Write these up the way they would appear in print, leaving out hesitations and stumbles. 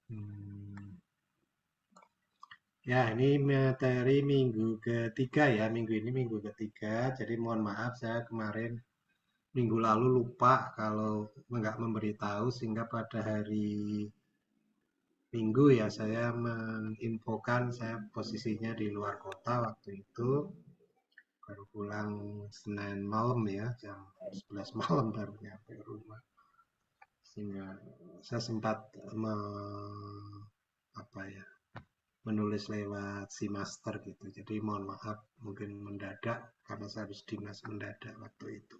Hmm. Ya, ini materi minggu ketiga ya. Minggu ini minggu ketiga. Jadi mohon maaf saya kemarin minggu lalu lupa kalau nggak memberitahu sehingga pada hari Minggu ya saya menginfokan saya posisinya di luar kota waktu itu. Baru pulang Senin malam ya, jam 11 malam baru nyampe rumah. Sehingga saya sempat apa ya, menulis lewat si master gitu. Jadi mohon maaf mungkin mendadak karena saya harus dinas mendadak waktu itu.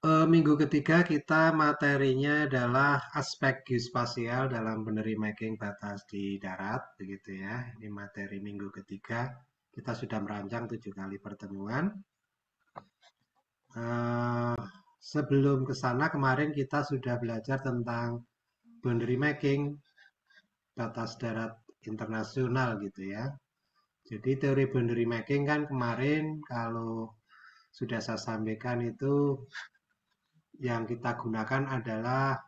Minggu ketiga kita materinya adalah aspek geospasial dalam boundary making batas di darat, begitu ya. Ini materi minggu ketiga. Kita sudah merancang 7 kali pertemuan. Eh, Sebelum ke sana kemarin kita sudah belajar tentang boundary making batas darat internasional gitu ya. Jadi teori boundary making kan kemarin kalau sudah saya sampaikan itu yang kita gunakan adalah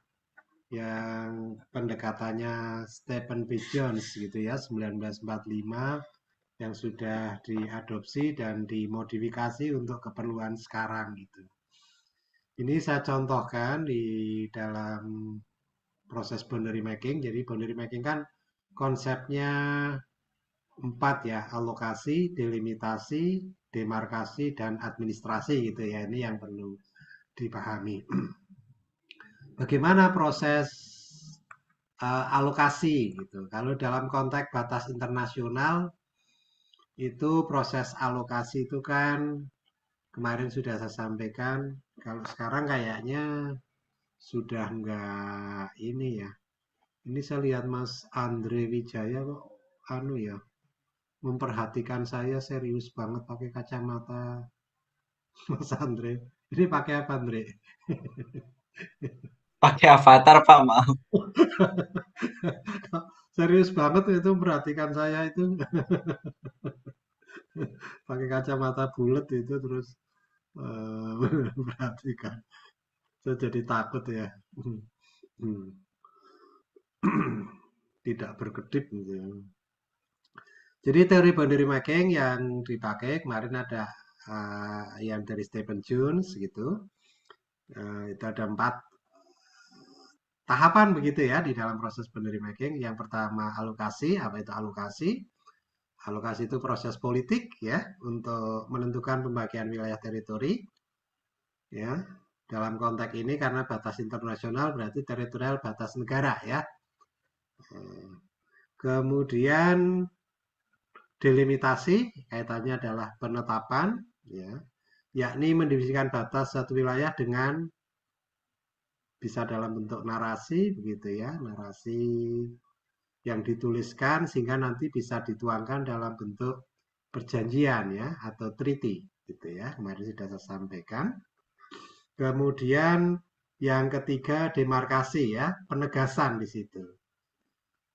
yang pendekatannya Stephen P. Jones gitu ya 1945 yang sudah diadopsi dan dimodifikasi untuk keperluan sekarang gitu. Ini saya contohkan di dalam proses boundary making. Jadi boundary making kan konsepnya 4 ya, alokasi, delimitasi, demarkasi, dan administrasi gitu ya. Ini yang perlu dipahami. Bagaimana proses alokasi gitu. Kalau dalam konteks batas internasional itu proses alokasi itu kan kemarin sudah saya sampaikan. Kalau sekarang kayaknya sudah enggak ini ya. Ini saya lihat Mas Andre Wijaya kok anu ya, memperhatikan saya serius banget pakai kacamata Mas Andre. Ini pakai apa, Andre? Pakai avatar, Pak, maaf. Serius banget itu perhatikan saya itu pakai kacamata bulat itu terus perhatikan. Saya jadi takut ya. Hmm. Tidak berkedip gitu ya. Jadi teori boundary making yang dipakai kemarin ada yang dari Stephen Jones gitu. Itu ada 4 tahapan begitu ya di dalam proses boundary making. Yang pertama alokasi. Apa itu alokasi? Alokasi itu proses politik ya untuk menentukan pembagian wilayah teritori ya. Dalam konteks ini karena batas internasional berarti teritorial batas negara ya. Kemudian delimitasi kaitannya adalah penetapan ya, yakni mendivisikan batas satu wilayah dengan bisa dalam bentuk narasi begitu ya, narasi yang dituliskan sehingga nanti bisa dituangkan dalam bentuk perjanjian ya atau treaty gitu ya. Kemarin sudah saya sampaikan. Kemudian yang ketiga demarkasi ya, penegasan di situ.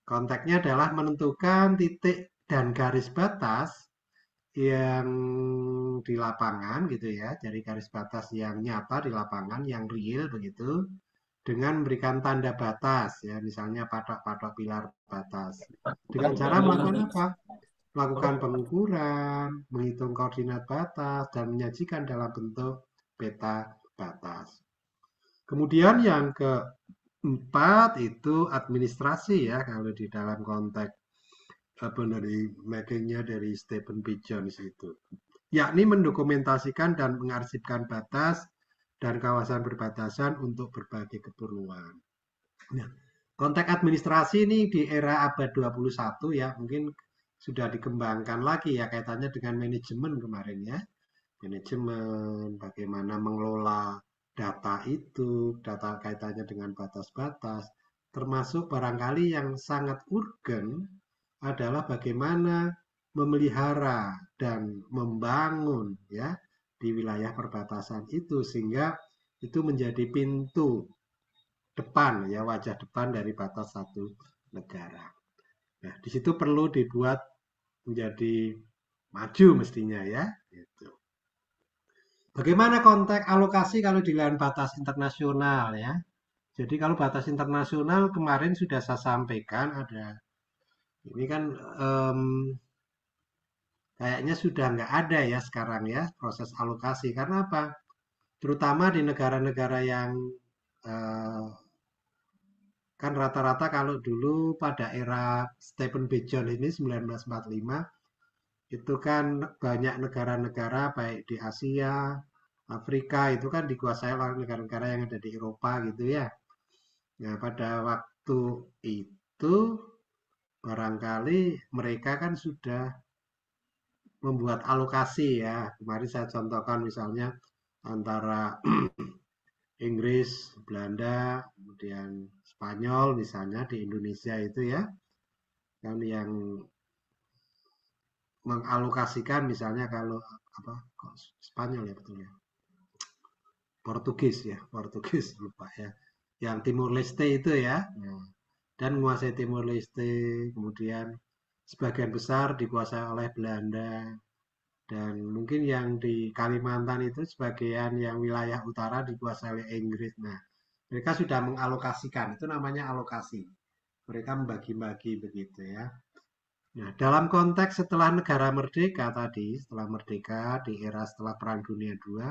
Konteksnya adalah menentukan titik dan garis batas yang di lapangan gitu ya, jadi garis batas yang nyata di lapangan, yang real begitu, dengan memberikan tanda batas ya, misalnya patok-patok pilar batas. Dengan cara melakukan apa? Melakukan pengukuran, menghitung koordinat batas, dan menyajikan dalam bentuk peta batas. Kemudian yang keempat itu administrasi ya, kalau di dalam konteks apa dari makingnya dari Stephen P. Jones itu, yakni mendokumentasikan dan mengarsipkan batas dan kawasan berbatasan untuk berbagai keperluan. Nah, konteks administrasi ini di era abad 21 ya, mungkin sudah dikembangkan lagi ya kaitannya dengan manajemen kemarin ya. Manajemen, bagaimana mengelola data itu, data kaitannya dengan batas-batas, termasuk barangkali yang sangat urgen adalah bagaimana memelihara dan membangun ya di wilayah perbatasan itu sehingga itu menjadi pintu depan ya wajah depan dari batas satu negara. Nah, di situ perlu dibuat menjadi maju mestinya ya. Gitu. Bagaimana konteks alokasi kalau di lahan batas internasional ya? Jadi kalau batas internasional kemarin sudah saya sampaikan ada, ini kan em, kayaknya sudah nggak ada ya sekarang ya proses alokasi. Karena apa? Terutama di negara-negara yang eh, kan rata-rata kalau dulu pada era Stephen B. Jones ini 1945 itu kan banyak negara-negara baik di Asia, Afrika itu kan dikuasai oleh negara-negara yang ada di Eropa gitu ya. Nah, pada waktu itu barangkali mereka kan sudah membuat alokasi ya. Kemarin saya contohkan misalnya antara Inggris, Belanda, kemudian Spanyol misalnya di Indonesia itu ya, kan yang mengalokasikan misalnya kalau apa Spanyol ya betul ya, Portugis ya, Portugis lupa ya, yang Timur Leste itu ya, nah, dan menguasai Timur Leste, kemudian sebagian besar dikuasai oleh Belanda, dan mungkin yang di Kalimantan itu sebagian yang wilayah utara dikuasai oleh Inggris. Nah, mereka sudah mengalokasikan, itu namanya alokasi. Mereka membagi-bagi begitu ya. Nah, dalam konteks setelah negara merdeka tadi, setelah merdeka di era setelah Perang Dunia II,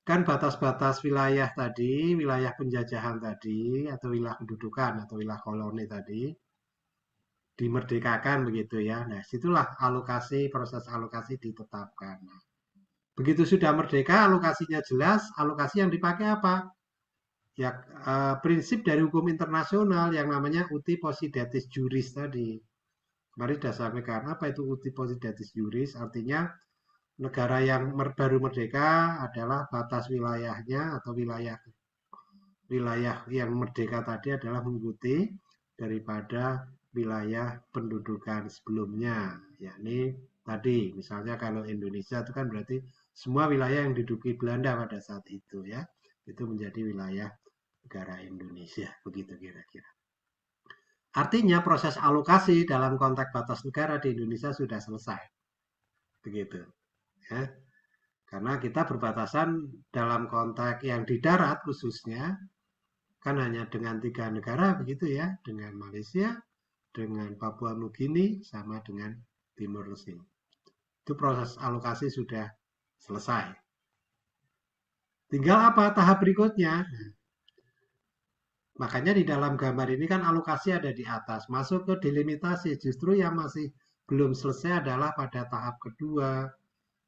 kan batas-batas wilayah tadi, wilayah penjajahan tadi, atau wilayah kedudukan, atau wilayah koloni tadi, dimerdekakan begitu ya. Nah, situlah alokasi, proses alokasi ditetapkan. Nah, begitu sudah merdeka, alokasinya jelas, alokasi yang dipakai apa? Ya, prinsip dari hukum internasional yang namanya uti possidetis juris tadi. Mari sudah sampaikan apa itu uti possidetis juris, artinya negara yang baru merdeka adalah batas wilayahnya atau wilayah wilayah yang merdeka tadi adalah mengikuti daripada wilayah pendudukan sebelumnya, yakni tadi misalnya kalau Indonesia itu kan berarti semua wilayah yang diduduki Belanda pada saat itu ya, itu menjadi wilayah negara Indonesia, begitu kira-kira. Artinya proses alokasi dalam konteks batas negara di Indonesia sudah selesai, begitu ya. Karena kita berbatasan dalam konteks yang di darat khususnya kan hanya dengan 3 negara begitu ya, dengan Malaysia, dengan Papua Nugini, sama dengan Timur Leste. Itu proses alokasi sudah selesai. Tinggal apa tahap berikutnya? Makanya di dalam gambar ini kan alokasi ada di atas, masuk ke delimitasi. Justru yang masih belum selesai adalah pada tahap kedua,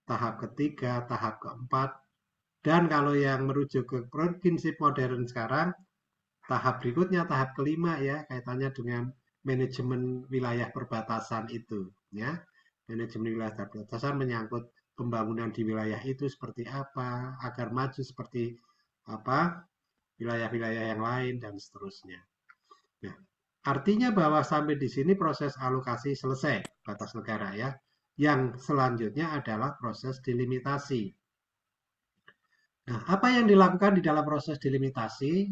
tahap ketiga, tahap keempat. Dan kalau yang merujuk ke prinsip modern sekarang, tahap berikutnya, tahap kelima ya, kaitannya dengan manajemen wilayah perbatasan itu. Ya, manajemen wilayah perbatasan menyangkut pembangunan di wilayah itu seperti apa, agar maju seperti apa wilayah-wilayah yang lain dan seterusnya. Nah, artinya bahwa sampai di sini proses alokasi selesai batas negara ya. Yang selanjutnya adalah proses delimitasi. Nah, apa yang dilakukan di dalam proses delimitasi?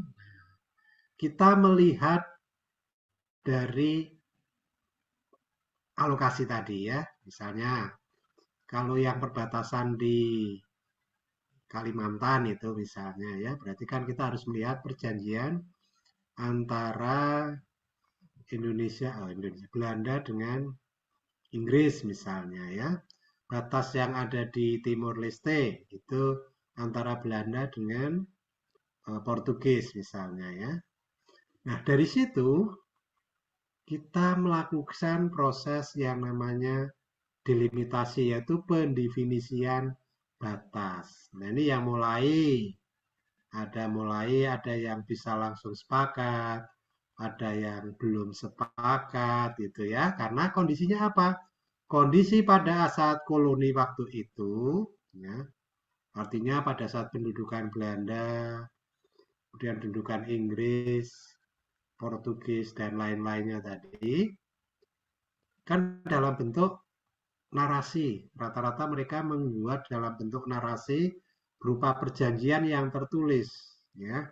Kita melihat dari alokasi tadi ya. Misalnya, kalau yang perbatasan di Kalimantan itu misalnya ya, berarti kan kita harus melihat perjanjian antara Indonesia, Belanda dengan Inggris misalnya ya. Batas yang ada di Timur Leste itu antara Belanda dengan Portugis misalnya ya. Nah, dari situ kita melakukan proses yang namanya delimitasi, yaitu pendefinisian batas. Nah, ini yang ada yang bisa langsung sepakat, ada yang belum sepakat gitu ya. Karena kondisinya apa? Kondisi pada saat koloni waktu itu, ya, artinya pada saat pendudukan Belanda, kemudian pendudukan Inggris, Portugis, dan lain-lainnya tadi, kan dalam bentuk narasi. Rata-rata mereka membuat dalam bentuk narasi berupa perjanjian yang tertulis, ya,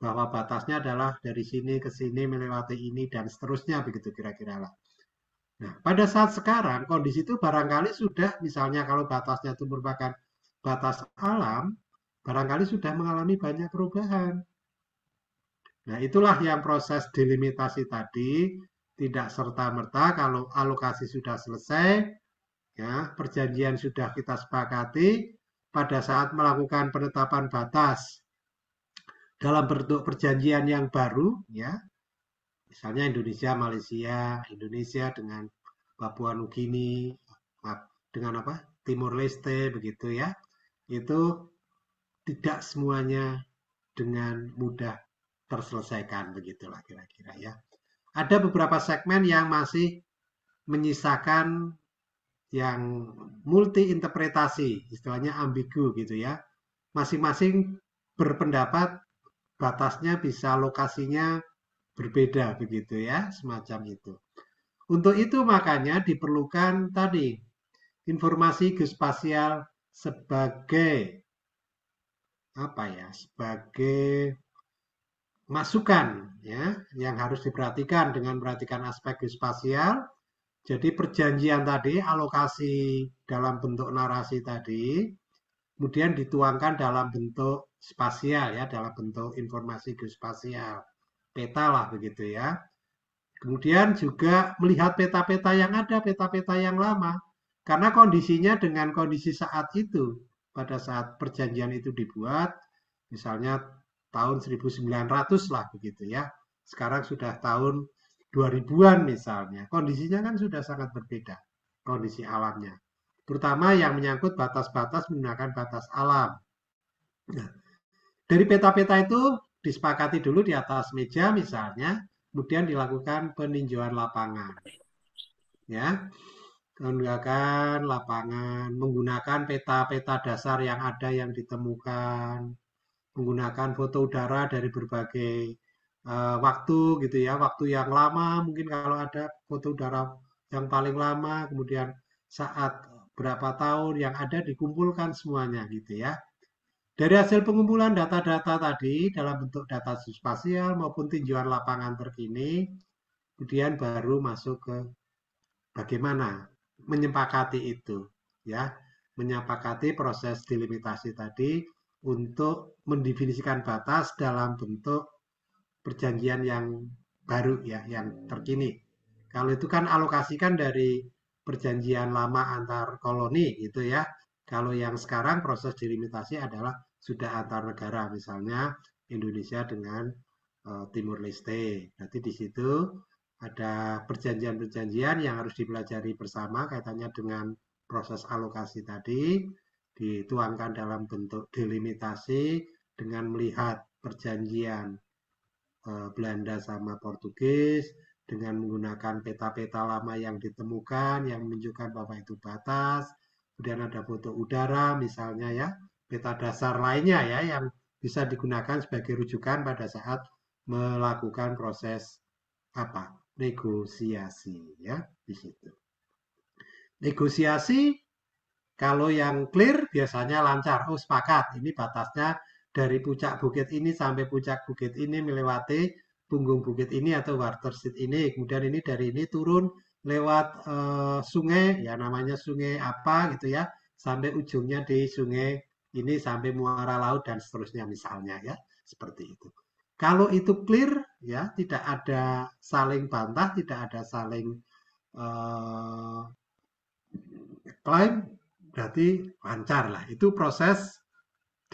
bahwa batasnya adalah dari sini ke sini melewati ini dan seterusnya begitu kira-kira lah. Nah, pada saat sekarang kondisi itu barangkali sudah misalnya kalau batasnya itu merupakan batas alam, barangkali sudah mengalami banyak perubahan. Nah, itulah yang proses delimitasi tadi, tidak serta-merta kalau alokasi sudah selesai, ya, perjanjian sudah kita sepakati, pada saat melakukan penetapan batas dalam bentuk perjanjian yang baru, ya, misalnya Indonesia, Malaysia, Indonesia dengan Papua Nugini, dengan apa? Timur Leste begitu ya. Itu tidak semuanya dengan mudah terselesaikan begitulah kira-kira ya. Ada beberapa segmen yang masih menyisakan yang multi interpretasi, istilahnya ambigu gitu ya. Masing-masing berpendapat batasnya bisa lokasinya berbeda begitu ya, semacam itu. Untuk itu makanya diperlukan tadi informasi geospasial sebagai apa ya? Sebagai masukan ya yang harus diperhatikan dengan memperhatikan aspek geospasial. Jadi perjanjian tadi, alokasi dalam bentuk narasi tadi, kemudian dituangkan dalam bentuk spasial ya, dalam bentuk informasi geospasial. Peta lah begitu ya. Kemudian juga melihat peta-peta yang ada, peta-peta yang lama. Karena kondisinya dengan kondisi saat itu, pada saat perjanjian itu dibuat, misalnya tahun 1900 lah begitu ya. Sekarang sudah tahun 2000-an misalnya. Kondisinya kan sudah sangat berbeda, kondisi alamnya. Terutama yang menyangkut batas-batas menggunakan batas alam. Nah, dari peta-peta itu disepakati dulu di atas meja misalnya, kemudian dilakukan peninjauan lapangan. Ya, menggunakan lapangan, menggunakan peta-peta dasar yang ada yang ditemukan, menggunakan foto udara dari berbagai waktu gitu ya, waktu yang lama mungkin kalau ada foto udara yang paling lama, kemudian saat berapa tahun yang ada dikumpulkan semuanya gitu ya. Dari hasil pengumpulan data-data tadi dalam bentuk data spasial maupun tinjauan lapangan terkini, kemudian baru masuk ke bagaimana menyepakati itu, ya, menyepakati proses delimitasi tadi untuk mendefinisikan batas dalam bentuk perjanjian yang baru ya, yang terkini. Kalau itu kan alokasikan dari perjanjian lama antar koloni gitu ya. Kalau yang sekarang proses delimitasi adalah sudah antar negara, misalnya Indonesia dengan Timur Leste. Berarti di situ ada perjanjian-perjanjian yang harus dipelajari bersama kaitannya dengan proses alokasi tadi, dituangkan dalam bentuk delimitasi dengan melihat perjanjian Belanda sama Portugis dengan menggunakan peta-peta lama yang ditemukan yang menunjukkan bahwa itu batas. Kemudian ada foto udara misalnya ya, peta dasar lainnya ya yang bisa digunakan sebagai rujukan pada saat melakukan proses apa? Negosiasi ya di situ. Negosiasi kalau yang clear biasanya lancar. Oh, sepakat. Ini batasnya dari puncak bukit ini sampai puncak bukit ini melewati punggung bukit ini atau watershed ini. Kemudian ini dari ini turun lewat sungai, ya namanya sungai apa gitu ya, sampai ujungnya di sungai ini sampai muara laut dan seterusnya misalnya ya, seperti itu. Kalau itu clear, ya tidak ada saling bantah, tidak ada saling uh, klaim, berarti lancar lah. Itu proses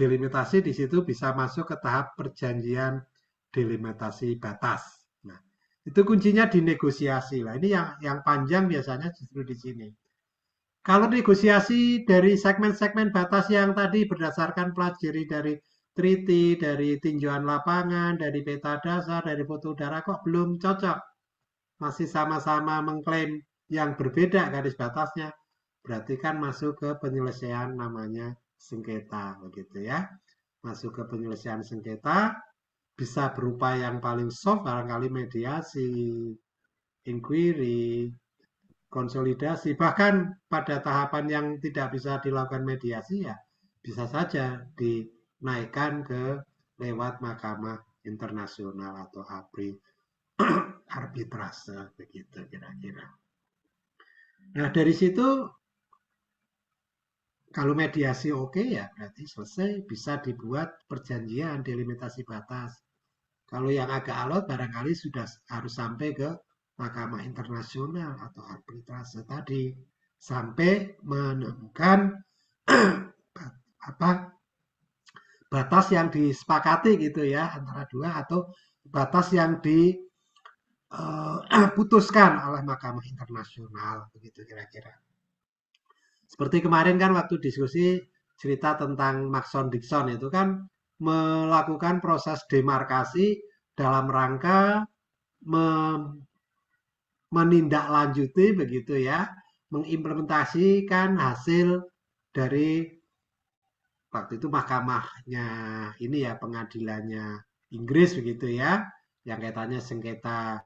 delimitasi di situ bisa masuk ke tahap perjanjian delimitasi batas. Nah, itu kuncinya di negosiasi lah. Ini yang panjang biasanya justru di sini. Kalau negosiasi dari segmen-segmen batas yang tadi berdasarkan pelajari dari treaty, dari tinjauan lapangan, dari peta dasar, dari foto udara kok belum cocok. Masih sama-sama mengklaim yang berbeda garis batasnya. Berarti kan masuk ke penyelesaian namanya sengketa begitu ya. Masuk ke penyelesaian sengketa bisa berupa yang paling soft barangkali mediasi, inquiry, konsolidasi, bahkan pada tahapan yang tidak bisa dilakukan mediasi ya bisa saja dinaikkan ke lewat mahkamah internasional atau arbitrase begitu kira-kira. Nah dari situ kalau mediasi oke ya berarti selesai bisa dibuat perjanjian delimitasi batas. Kalau yang agak alot barangkali sudah harus sampai ke Mahkamah Internasional atau arbitrase tadi sampai menemukan apa batas yang disepakati gitu ya antara dua atau batas yang diputuskan oleh Mahkamah Internasional begitu kira-kira. Seperti kemarin kan waktu diskusi cerita tentang Maxon Dixon itu kan melakukan proses demarkasi dalam rangka menindaklanjuti begitu ya, mengimplementasikan hasil dari waktu itu mahkamahnya ini ya pengadilannya Inggris begitu ya, yang kaitannya sengketa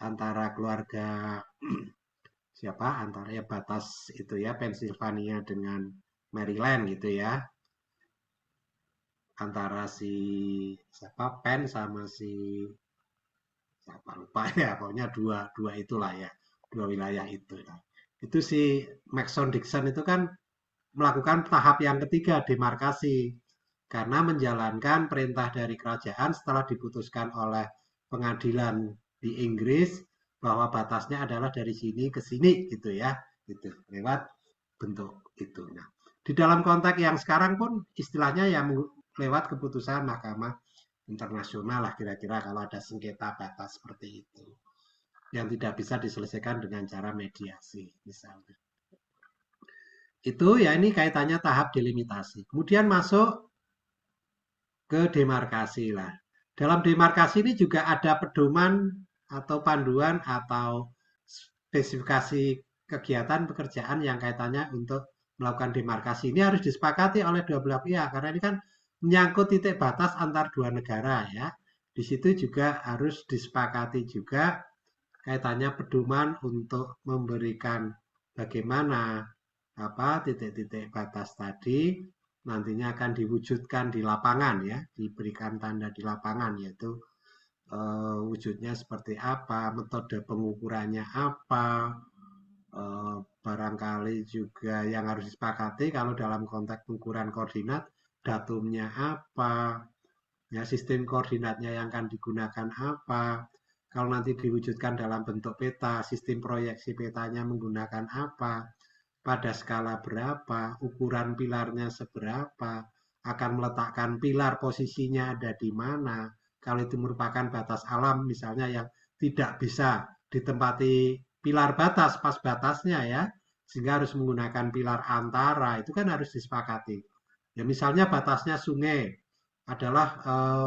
antara keluarga siapa antara ya batas itu ya Pennsylvania dengan Maryland gitu ya, antara si siapa Penn sama si siapa lupa ya pokoknya dua dua itulah ya dua wilayah itu ya. Itu si Maxon Dixon itu kan melakukan tahap yang ketiga demarkasi karena menjalankan perintah dari kerajaan setelah diputuskan oleh pengadilan di Inggris bahwa batasnya adalah dari sini ke sini gitu ya gitu lewat bentuk itu. Nah, di dalam konteks yang sekarang pun istilahnya yang lewat keputusan Mahkamah Internasional lah kira-kira kalau ada sengketa batas seperti itu yang tidak bisa diselesaikan dengan cara mediasi misalnya. Itu ya ini kaitannya tahap delimitasi. Kemudian masuk ke demarkasi lah. Dalam demarkasi ini juga ada pedoman atau panduan atau spesifikasi kegiatan pekerjaan yang kaitannya untuk melakukan demarkasi. Ini harus disepakati oleh dua belah pihak karena ini kan menyangkut titik batas antar dua negara ya. Di situ juga harus disepakati juga kaitannya pedoman untuk memberikan bagaimana apa titik-titik batas tadi nantinya akan diwujudkan di lapangan ya, diberikan tanda di lapangan yaitu wujudnya seperti apa, metode pengukurannya apa, barangkali juga yang harus disepakati kalau dalam konteks pengukuran koordinat datumnya apa, ya sistem koordinatnya yang akan digunakan apa, kalau nanti diwujudkan dalam bentuk peta, sistem proyeksi petanya menggunakan apa, pada skala berapa, ukuran pilarnya seberapa, akan meletakkan pilar posisinya ada di mana. Kalau itu merupakan batas alam misalnya yang tidak bisa ditempati pilar batas pas batasnya ya, sehingga harus menggunakan pilar antara, itu kan harus disepakati. Ya misalnya batasnya sungai adalah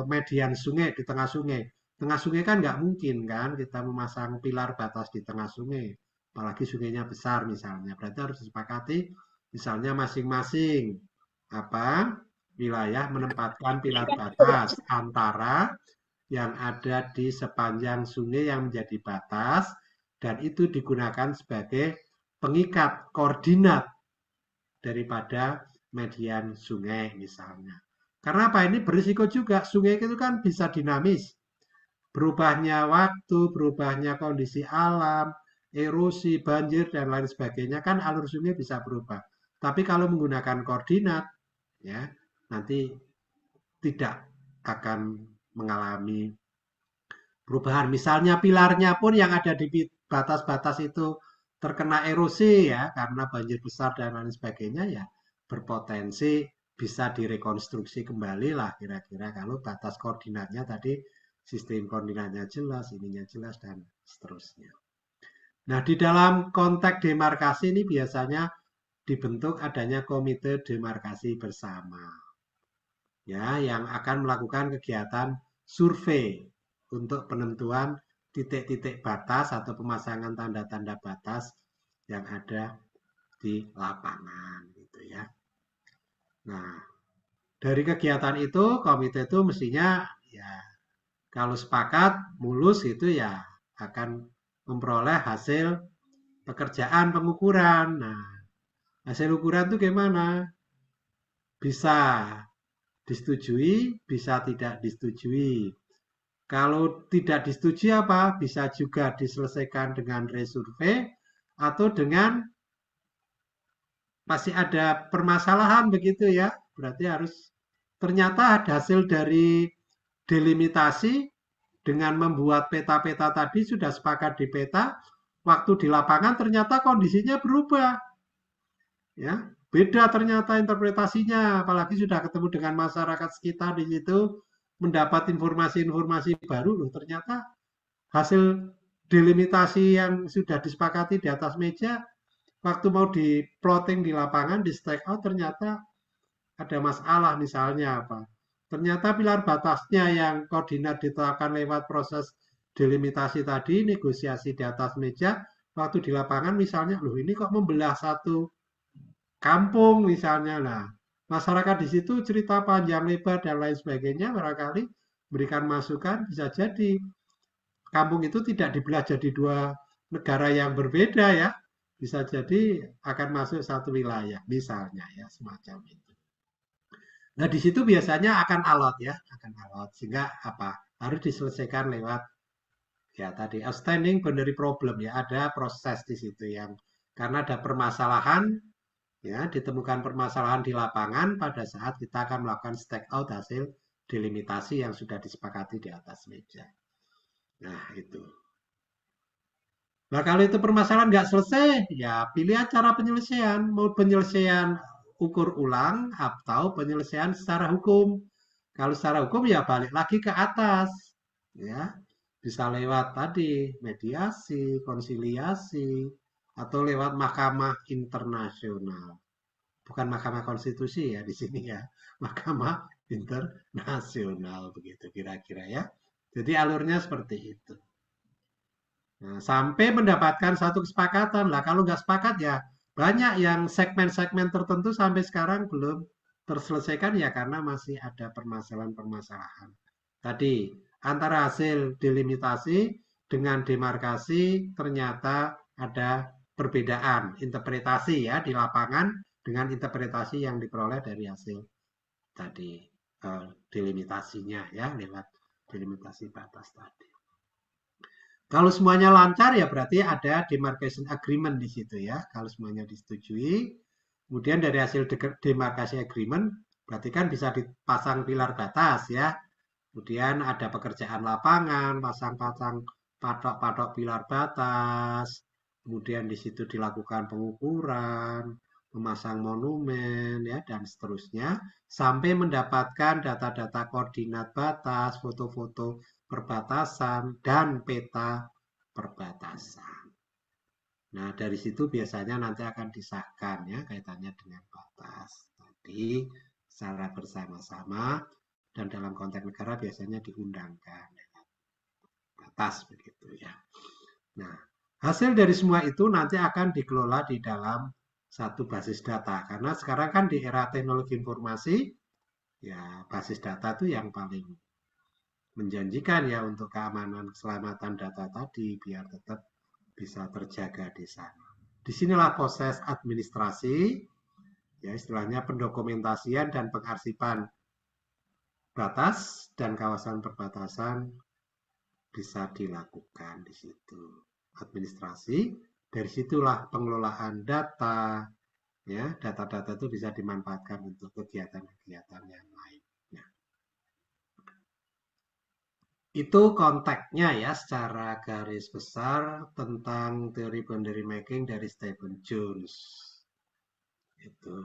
median sungai di tengah sungai. Tengah sungai kan nggak mungkin kan kita memasang pilar batas di tengah sungai apalagi sungainya besar misalnya. Berarti harus disepakati misalnya masing-masing apa wilayah menempatkan pilar batas antara yang ada di sepanjang sungai yang menjadi batas dan itu digunakan sebagai pengikat koordinat daripada median sungai misalnya. Karena apa ini berisiko juga sungai itu kan bisa dinamis berubahnya waktu, berubahnya kondisi alam, erosi, banjir, dan lain sebagainya, kan alur sungai bisa berubah. Tapi kalau menggunakan koordinat, ya nanti tidak akan mengalami perubahan. Misalnya pilarnya pun yang ada di batas-batas itu terkena erosi ya, karena banjir besar dan lain sebagainya ya berpotensi bisa direkonstruksi kembali lah kira-kira kalau batas koordinatnya tadi sistem koordinatnya jelas, ininya jelas dan seterusnya. Nah, di dalam konteks demarkasi ini biasanya dibentuk adanya komite demarkasi bersama. Ya, yang akan melakukan kegiatan survei untuk penentuan titik-titik batas atau pemasangan tanda-tanda batas yang ada di lapangan gitu ya. Nah, dari kegiatan itu komite itu mestinya ya kalau sepakat mulus itu ya akan memperoleh hasil pekerjaan pengukuran. Nah, hasil ukuran itu gimana? Bisa disetujui, bisa tidak disetujui. Kalau tidak disetujui apa? Bisa juga diselesaikan dengan resurvei atau dengan masih ada permasalahan begitu ya. Berarti harus ternyata ada hasil dari delimitasi dengan membuat peta-peta tadi sudah sepakat di peta, waktu di lapangan ternyata kondisinya berubah. Ya, beda ternyata interpretasinya, apalagi sudah ketemu dengan masyarakat sekitar di situ, mendapat informasi-informasi baru loh, ternyata hasil delimitasi yang sudah disepakati di atas meja, waktu mau di plotting di lapangan, di stake out, ternyata ada masalah misalnya apa. Ternyata pilar batasnya yang koordinat ditetapkan lewat proses delimitasi tadi, negosiasi di atas meja, waktu di lapangan misalnya, loh ini kok membelah satu kampung misalnya. Nah, masyarakat di situ cerita panjang lebar dan lain sebagainya, barangkali berikan masukan, bisa jadi kampung itu tidak dibelah jadi dua negara yang berbeda ya. Bisa jadi akan masuk satu wilayah, misalnya ya, semacam itu. Nah, di situ biasanya akan alot ya, akan alot. Sehingga apa? Harus diselesaikan lewat ya tadi outstanding boundary problem ya, ada proses di situ yang karena ada permasalahan ya, ditemukan permasalahan di lapangan pada saat kita akan melakukan stake out hasil delimitasi yang sudah disepakati di atas meja. Nah, itu. Nah, kalau itu permasalahan nggak selesai, ya pilih cara penyelesaian. Mau penyelesaian ukur ulang atau penyelesaian secara hukum. Kalau secara hukum ya balik lagi ke atas. Ya, bisa lewat tadi mediasi, konsiliasi, atau lewat mahkamah internasional. Bukan Mahkamah Konstitusi ya di sini ya. Mahkamah internasional begitu kira-kira ya. Jadi alurnya seperti itu. Nah, sampai mendapatkan satu kesepakatan lah. Kalau nggak sepakat ya banyak yang segmen-segmen tertentu sampai sekarang belum terselesaikan ya karena masih ada permasalahan-permasalahan. Tadi antara hasil delimitasi dengan demarkasi ternyata ada perbedaan interpretasi ya di lapangan dengan interpretasi yang diperoleh dari hasil tadi delimitasinya ya lewat delimitasi batas tadi. Kalau semuanya lancar ya berarti ada demarcation agreement di situ ya. Kalau semuanya disetujui, kemudian dari hasil demarkasi agreement berarti kan bisa dipasang pilar batas ya. Kemudian ada pekerjaan lapangan, pasang-pasang patok-patok pilar batas. Kemudian di situ dilakukan pengukuran, memasang monumen ya dan seterusnya sampai mendapatkan data-data koordinat batas, foto-foto perbatasan dan peta perbatasan. Nah, dari situ biasanya nanti akan disahkan ya kaitannya dengan batas. Tadi secara bersama-sama dan dalam konteks negara biasanya diundangkan dengan batas begitu ya. Nah, hasil dari semua itu nanti akan dikelola di dalam satu basis data karena sekarang kan di era teknologi informasi ya basis data itu yang paling menjanjikan ya untuk keamanan keselamatan data tadi biar tetap bisa terjaga di sana. Disinilah proses administrasi, ya istilahnya pendokumentasian dan pengarsipan batas dan kawasan perbatasan bisa dilakukan di situ. Administrasi, dari situlah pengelolaan data, ya data-data itu bisa dimanfaatkan untuk kegiatan-kegiatan yang lain. Itu konteksnya ya secara garis besar tentang teori boundary mapping dari Stephen Jones. Itu.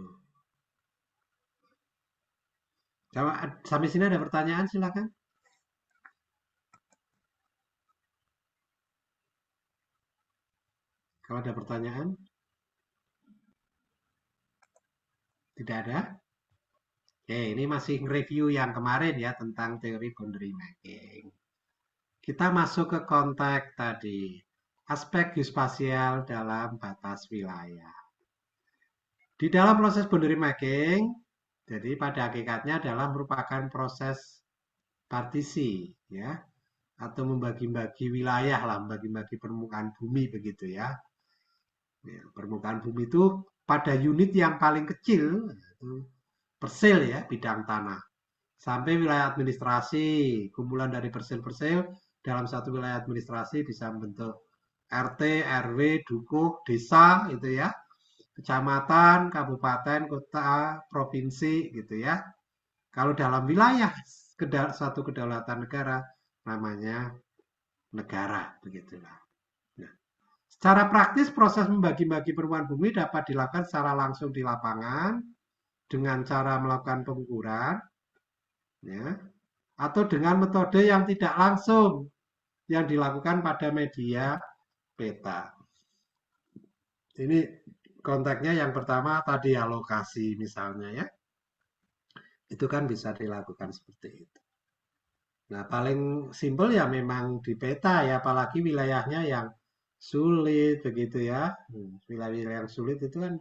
Sampai sini ada pertanyaan silakan. Kalau ada pertanyaan, tidak ada. Oke, ini masih review yang kemarin ya tentang teori boundary mapping. Kita masuk ke konteks tadi, aspek geospasial dalam batas wilayah. Di dalam proses boundary mapping, jadi pada hakikatnya adalah merupakan proses partisi, ya, atau membagi-bagi wilayah lah, membagi-bagi permukaan bumi begitu ya. Ya. Permukaan bumi itu pada unit yang paling kecil, itu persil ya, bidang tanah. Sampai wilayah administrasi, kumpulan dari persil-persil dalam satu wilayah administrasi bisa membentuk RT, RW, Dukuh, desa itu ya, kecamatan, kabupaten, kota, provinsi gitu ya. Kalau dalam wilayah satu kedaulatan negara namanya negara, begitulah. Nah, secara praktis proses membagi-bagi permukaan bumi dapat dilakukan secara langsung di lapangan dengan cara melakukan pengukuran, ya, atau dengan metode yang tidak langsung yang dilakukan pada media peta. Ini konteksnya yang pertama tadi alokasi misalnya ya, itu kan bisa dilakukan seperti itu. Nah, paling simpel ya memang di peta ya, apalagi wilayahnya yang sulit begitu ya. Wilayah-wilayah yang sulit itu kan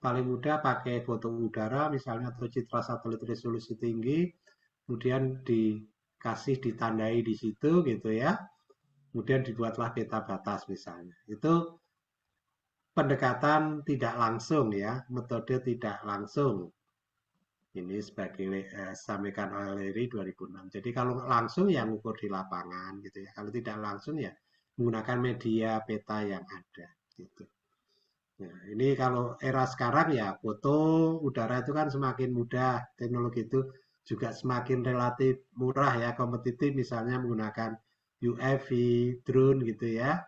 paling mudah pakai foto udara misalnya atau citra satelit resolusi tinggi, kemudian dikasih ditandai di situ gitu ya. Kemudian dibuatlah peta batas misalnya. Itu pendekatan tidak langsung ya, metode tidak langsung. Ini sebagai sampaikan oleh Larry 2006. Jadi kalau langsung ya ngukur di lapangan gitu ya. Kalau tidak langsung ya menggunakan media peta yang ada gitu. Nah, ini kalau era sekarang ya foto udara itu kan semakin mudah, teknologi itu juga semakin relatif murah ya, kompetitif misalnya menggunakan UAV, drone gitu ya.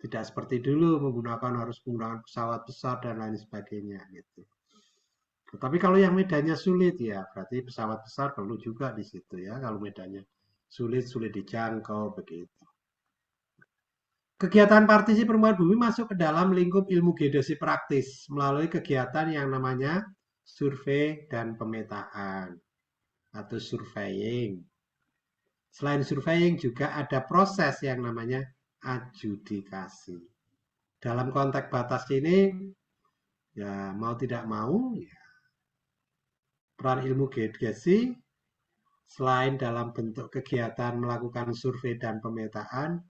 Tidak seperti dulu harus menggunakan pesawat besar dan lain sebagainya gitu. Tapi kalau yang medannya sulit ya, berarti pesawat besar perlu juga di situ ya. Kalau medannya sulit dijangkau begitu. Kegiatan partisi permukaan bumi masuk ke dalam lingkup ilmu geodesi praktis melalui kegiatan yang namanya survei dan pemetaan atau surveying. Selain surveying juga ada proses yang namanya adjudikasi. Dalam konteks batas ini, ya mau tidak mau, ya, peran ilmu geodesi selain dalam bentuk kegiatan melakukan survei dan pemetaan,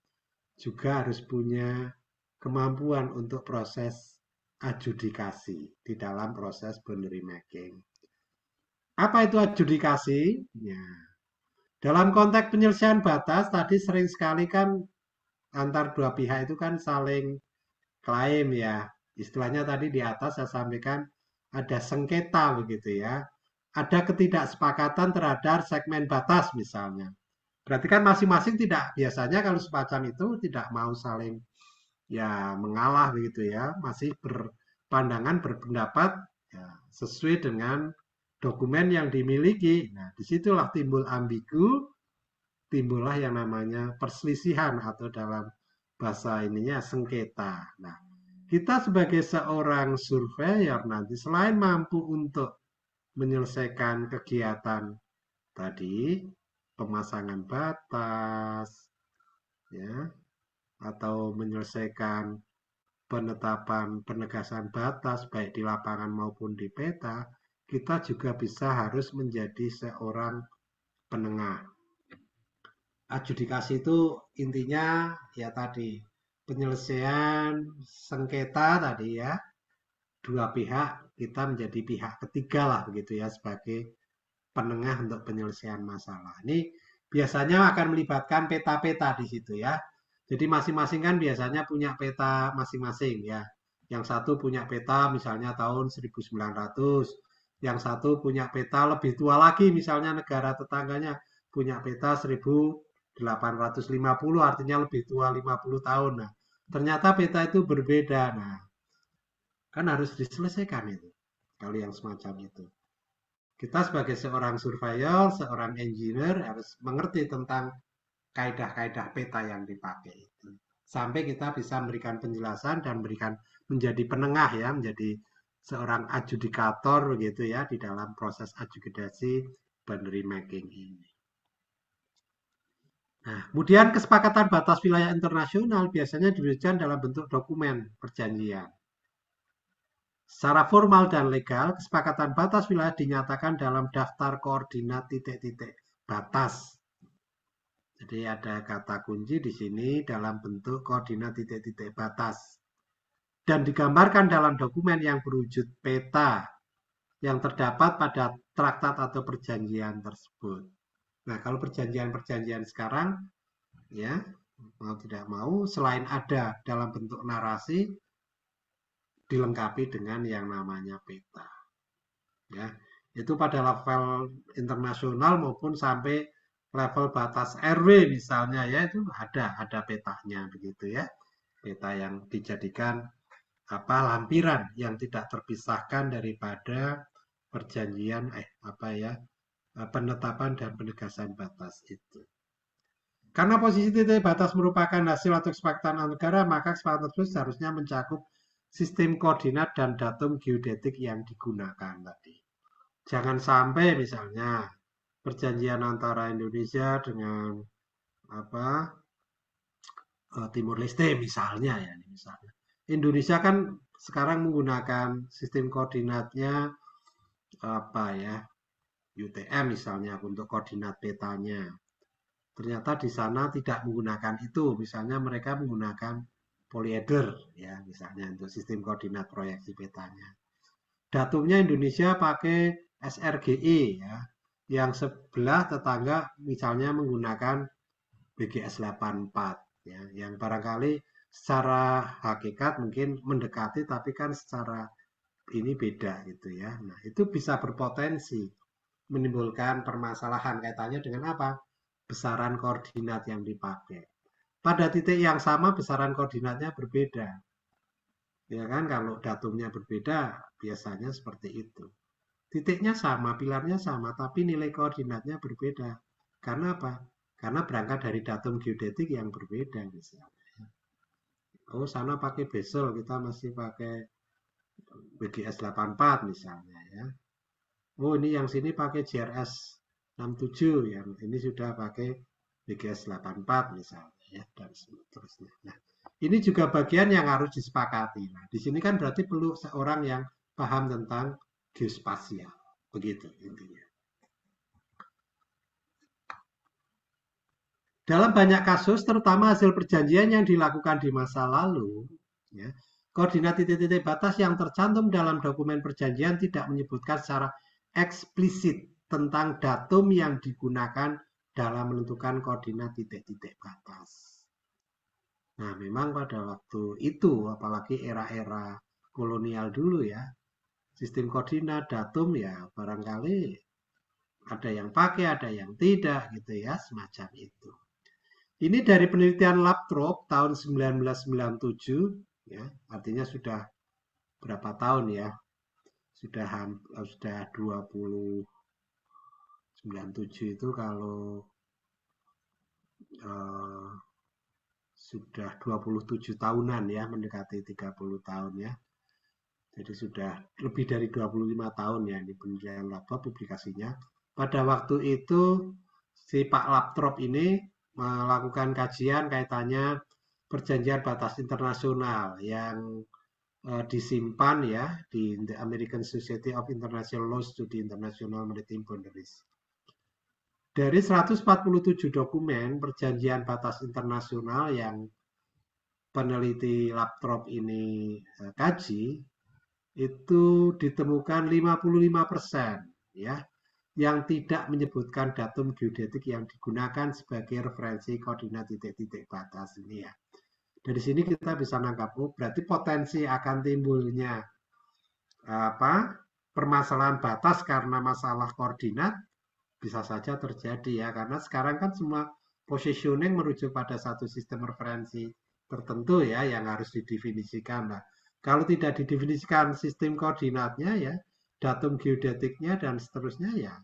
juga harus punya kemampuan untuk proses adjudikasi di dalam proses boundary making. Apa itu adjudikasi? Ya. Dalam konteks penyelesaian batas, tadi sering sekali kan antar dua pihak itu kan saling klaim ya. Istilahnya tadi di atas saya sampaikan ada sengketa begitu ya. Ada ketidaksepakatan terhadap segmen batas misalnya. Berarti kan masing-masing tidak, biasanya kalau semacam itu tidak mau saling ya mengalah begitu ya, masih berpandangan berpendapat ya, sesuai dengan dokumen yang dimiliki. Nah, disitulah timbul ambigu, timbullah yang namanya perselisihan atau dalam bahasa ininya sengketa. Nah, kita sebagai seorang surveyor nanti selain mampu untuk menyelesaikan kegiatan tadi, pemasangan batas, ya, atau menyelesaikan penetapan penegasan batas baik di lapangan maupun di peta, kita juga bisa harus menjadi seorang penengah. Adjudikasi itu intinya ya tadi penyelesaian sengketa tadi ya, dua pihak kita menjadi pihak ketiga lah begitu ya sebagai penengah untuk penyelesaian masalah. Ini biasanya akan melibatkan peta-peta di situ ya. Jadi masing-masing kan biasanya punya peta masing-masing ya. Yang satu punya peta misalnya tahun 1900, yang satu punya peta lebih tua lagi misalnya negara tetangganya punya peta 1850 artinya lebih tua 50 tahun. Nah, ternyata peta itu berbeda. Nah, kan harus diselesaikan itu. Kalau yang semacam itu. Kita sebagai seorang surveyor, seorang engineer harus mengerti tentang kaidah-kaidah peta yang dipakai itu. Sampai kita bisa memberikan penjelasan dan memberikan menjadi penengah ya, menjadi seorang adjudikator begitu ya di dalam proses adjudikasi boundary making ini. Nah, kemudian kesepakatan batas wilayah internasional biasanya diwujudkan dalam bentuk dokumen perjanjian. Secara formal dan legal, kesepakatan batas wilayah dinyatakan dalam daftar koordinat titik-titik batas. Jadi ada kata kunci di sini dalam bentuk koordinat titik-titik batas. Dan digambarkan dalam dokumen yang berwujud peta yang terdapat pada traktat atau perjanjian tersebut. Nah, kalau perjanjian-perjanjian sekarang, ya, mau tidak mau, selain ada dalam bentuk narasi, dilengkapi dengan yang namanya peta. Ya, itu pada level internasional maupun sampai level batas RW misalnya ya itu ada petanya begitu ya. Peta yang dijadikan apa lampiran yang tidak terpisahkan daripada perjanjian apa ya penetapan dan penegasan batas itu. Karena posisi titik batas merupakan hasil atau kesepakatan antar negara, maka kesepakatan tersebut seharusnya mencakup sistem koordinat dan datum geodetik yang digunakan tadi. Jangan sampai misalnya perjanjian antara Indonesia dengan apa Timur Leste misalnya ya, misalnya. Indonesia kan sekarang menggunakan sistem koordinatnya apa ya UTM misalnya untuk koordinat petanya. Ternyata di sana tidak menggunakan itu, misalnya mereka menggunakan polyeder ya misalnya untuk sistem koordinat proyeksi petanya. Datumnya Indonesia pakai SRGE ya, yang sebelah tetangga misalnya menggunakan BGS 84 ya, yang barangkali secara hakikat mungkin mendekati tapi kan secara ini beda gitu ya. Nah, itu bisa berpotensi menimbulkan permasalahan kaitannya dengan apa? Besaran koordinat yang dipakai. Pada titik yang sama besaran koordinatnya berbeda. Ya kan kalau datumnya berbeda biasanya seperti itu. Titiknya sama, pilarnya sama, tapi nilai koordinatnya berbeda. Karena apa? Karena berangkat dari datum geodetik yang berbeda misalnya. Oh, sana pakai bezel, kita masih pakai BGS 84 misalnya ya. Oh, ini yang sini pakai JRS 67, yang ini sudah pakai BGS 84 misalnya ya dan seterusnya. Nah, ini juga bagian yang harus disepakati. Nah, di sini kan berarti perlu seorang yang paham tentang geospasial. Begitu intinya. Dalam banyak kasus, terutama hasil perjanjian yang dilakukan di masa lalu, ya, koordinat titik-titik batas yang tercantum dalam dokumen perjanjian tidak menyebutkan secara eksplisit tentang datum yang digunakan dalam menentukan koordinat titik-titik batas. Nah, memang pada waktu itu, apalagi era-era kolonial dulu ya, sistem koordinat datum ya barangkali ada yang pakai, ada yang tidak gitu ya, semacam itu. Ini dari penelitian Laptrop tahun 1997, ya, artinya sudah berapa tahun ya? Sudah 2097 itu kalau eh, sudah 27 tahunan ya, mendekati 30 tahun ya. Jadi sudah lebih dari 25 tahun ya ini penelitian Laptrop publikasinya. Pada waktu itu si Pak Laptrop ini melakukan kajian kaitannya perjanjian batas internasional yang disimpan ya di The American Society of International Laws to the International Maritime Boundaries. Dari 147 dokumen perjanjian batas internasional yang peneliti Laptrop ini kaji, itu ditemukan 55% ya yang tidak menyebutkan datum geodetik yang digunakan sebagai referensi koordinat titik-titik batas ini ya. Dari sini kita bisa nangkap, oh berarti potensi akan timbulnya apa permasalahan batas karena masalah koordinat bisa saja terjadi ya karena sekarang kan semua positioning merujuk pada satu sistem referensi tertentu ya yang harus didefinisikan. Nah, kalau tidak didefinisikan sistem koordinatnya ya, datum geodetiknya dan seterusnya ya,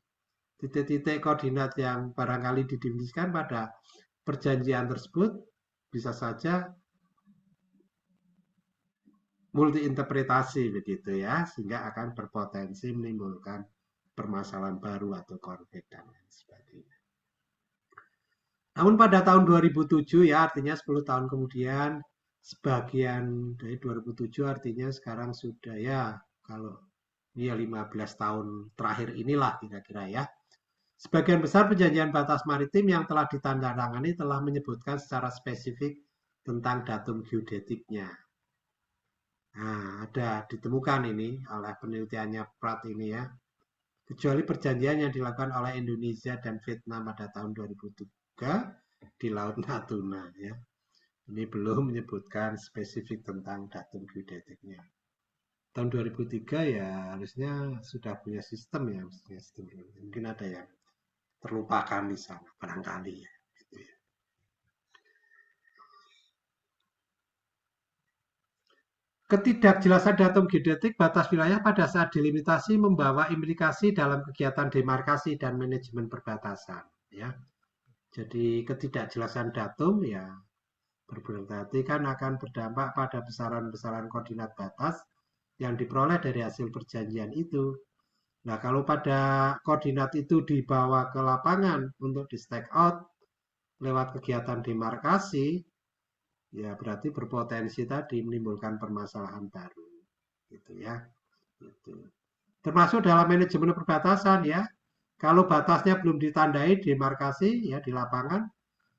titik-titik koordinat yang barangkali didefinisikan pada perjanjian tersebut bisa saja multi interpretasi begitu ya, sehingga akan berpotensi menimbulkan permasalahan baru atau konflik dan lain sebagainya. Namun pada tahun 2007 ya, artinya 10 tahun kemudian, sebagian dari 2007 artinya sekarang sudah ya, kalau ini ya 15 tahun terakhir inilah kira-kira ya. Sebagian besar perjanjian batas maritim yang telah ditandatangani telah menyebutkan secara spesifik tentang datum geodetiknya. Nah, ada ditemukan ini oleh penelitiannya Pratt ini ya. Kecuali perjanjian yang dilakukan oleh Indonesia dan Vietnam pada tahun 2003 di Laut Natuna ya. Ini belum menyebutkan spesifik tentang datum geodetiknya. Tahun 2003 ya harusnya sudah punya sistem ya, sistem ini. Mungkin ada yang terlupakan di sana barangkali ya. Gitu ya. Ketidakjelasan datum geodetik batas wilayah pada saat delimitasi membawa implikasi dalam kegiatan demarkasi dan manajemen perbatasan. Ya, jadi ketidakjelasan datum ya berarti kan akan berdampak pada besaran-besaran koordinat batas yang diperoleh dari hasil perjanjian itu. Nah, kalau pada koordinat itu dibawa ke lapangan untuk di stake out lewat kegiatan demarkasi, ya berarti berpotensi tadi menimbulkan permasalahan baru, gitu ya. Gitu. Termasuk dalam manajemen perbatasan ya. Kalau batasnya belum ditandai demarkasi ya di lapangan,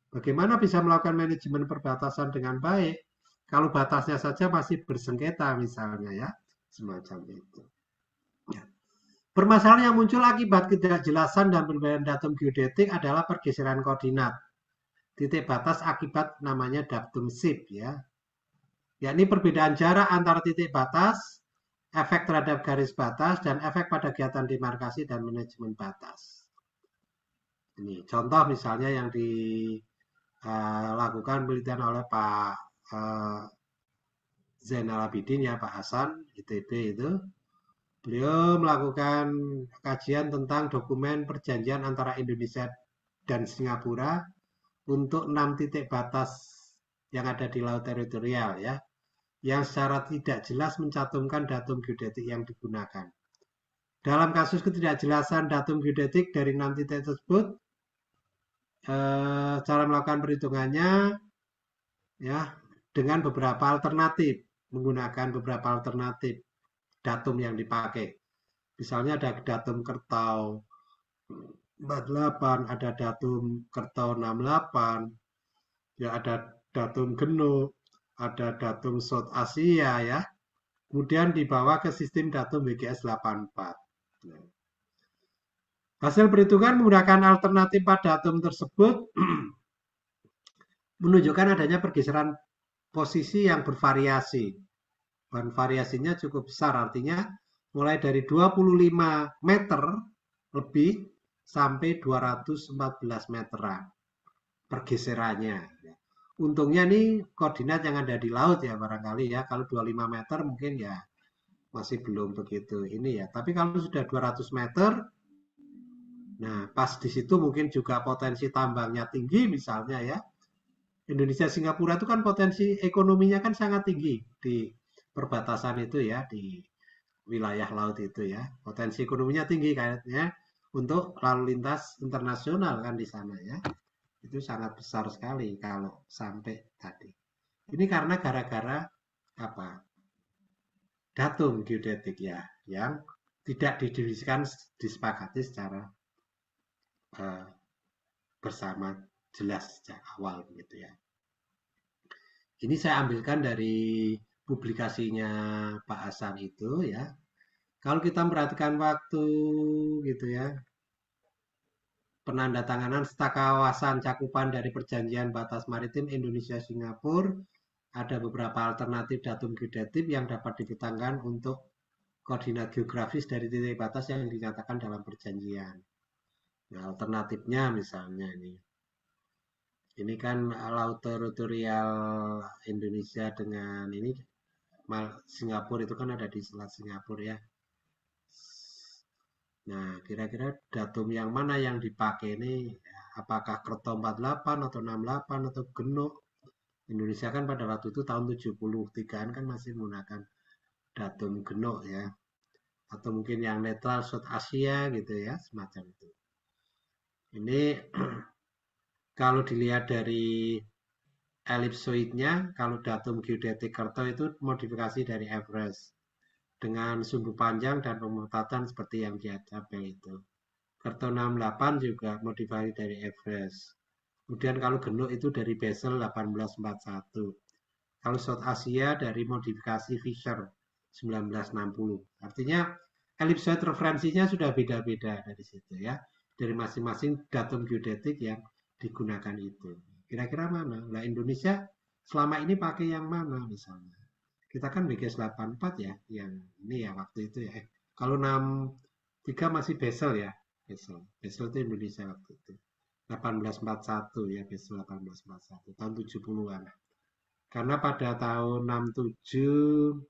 bagaimana bisa melakukan manajemen perbatasan dengan baik? Kalau batasnya saja masih bersengketa misalnya ya, semacam itu. Ya. Permasalahan yang muncul akibat ketidakjelasan dan perbedaan datum geodetik adalah pergeseran koordinat. Titik batas akibat namanya datum shift ya. Yakni perbedaan jarak antara titik batas, efek terhadap garis batas, dan efek pada kegiatan demarkasi dan manajemen batas. Ini contoh misalnya yang dilakukan penelitian oleh Pak Zainal Abidin ya, Pak Hasan, ITB itu. Beliau melakukan kajian tentang dokumen perjanjian antara Indonesia dan Singapura untuk 6 titik batas yang ada di laut teritorial ya, yang secara tidak jelas mencantumkan datum geodetik yang digunakan. Dalam kasus ketidakjelasan datum geodetik dari 6 titik tersebut, cara melakukan perhitungannya ya dengan beberapa alternatif, menggunakan beberapa alternatif datum yang dipakai. Misalnya ada datum Kertau 48, ada datum Kertau 68, ya ada datum Genuk, ada datum South Asia ya. Kemudian dibawa ke sistem datum WGS 84. Nah, hasil perhitungan menggunakan alternatif pada datum tersebut menunjukkan adanya pergeseran posisi yang bervariasi. Dan variasinya cukup besar, artinya mulai dari 25 meter lebih sampai 214 meteran pergeserannya. Untungnya nih koordinat yang ada di laut ya barangkali ya. Kalau 25 meter mungkin ya masih belum begitu ini ya. Tapi kalau sudah 200 meter, nah pas di situ mungkin juga potensi tambangnya tinggi misalnya ya. Indonesia Singapura itu kan potensi ekonominya kan sangat tinggi di perbatasan itu ya, di wilayah laut itu ya. Potensi ekonominya tinggi kayaknya untuk lalu lintas internasional kan di sana ya. Itu sangat besar sekali kalau sampai tadi. Ini karena gara-gara apa? Datum geodetik ya, yang tidak didefinisikan disepakati secara uh, bersama jelas sejak awal gitu ya. Ini saya ambilkan dari publikasinya Pak Hasan itu ya. Kalau kita perhatikan waktu gitu ya, penandatanganan Staka Kawasan Cakupan dari Perjanjian Batas Maritim Indonesia Singapura, ada beberapa alternatif datum geodetik yang dapat diketangkan untuk koordinat geografis dari titik batas yang dinyatakan dalam perjanjian. Nah, alternatifnya misalnya ini kan laut teritorial Indonesia dengan ini Singapura itu kan ada di Selat Singapura ya. Nah, kira-kira datum yang mana yang dipakai ini? Apakah Kerto 48 atau 68 atau Genuk? Indonesia kan pada waktu itu tahun 73 kan masih menggunakan datum Genuk ya. Atau mungkin yang netral South Asia gitu ya, semacam itu. Ini kalau dilihat dari ellipsoidnya, kalau datum geodetik Kerto itu modifikasi dari Everest dengan sumbu panjang dan pemutatan seperti yang di tabel itu. Kerto 68 juga modifikasi dari Everest. Kemudian kalau Genuk itu dari Basel 1841. Kalau South Asia dari modifikasi Fisher 1960. Artinya ellipsoid referensinya sudah beda-beda dari situ ya. Dari masing-masing datum geodetik yang digunakan itu. Kira-kira mana? Nah, Indonesia selama ini pakai yang mana misalnya? Kita kan BGS 84 ya, yang ini ya waktu itu ya. Kalau 63 masih Basel ya. Basel itu Indonesia waktu itu. 1841 ya, Basel 1841, tahun 70-an. Karena pada tahun 67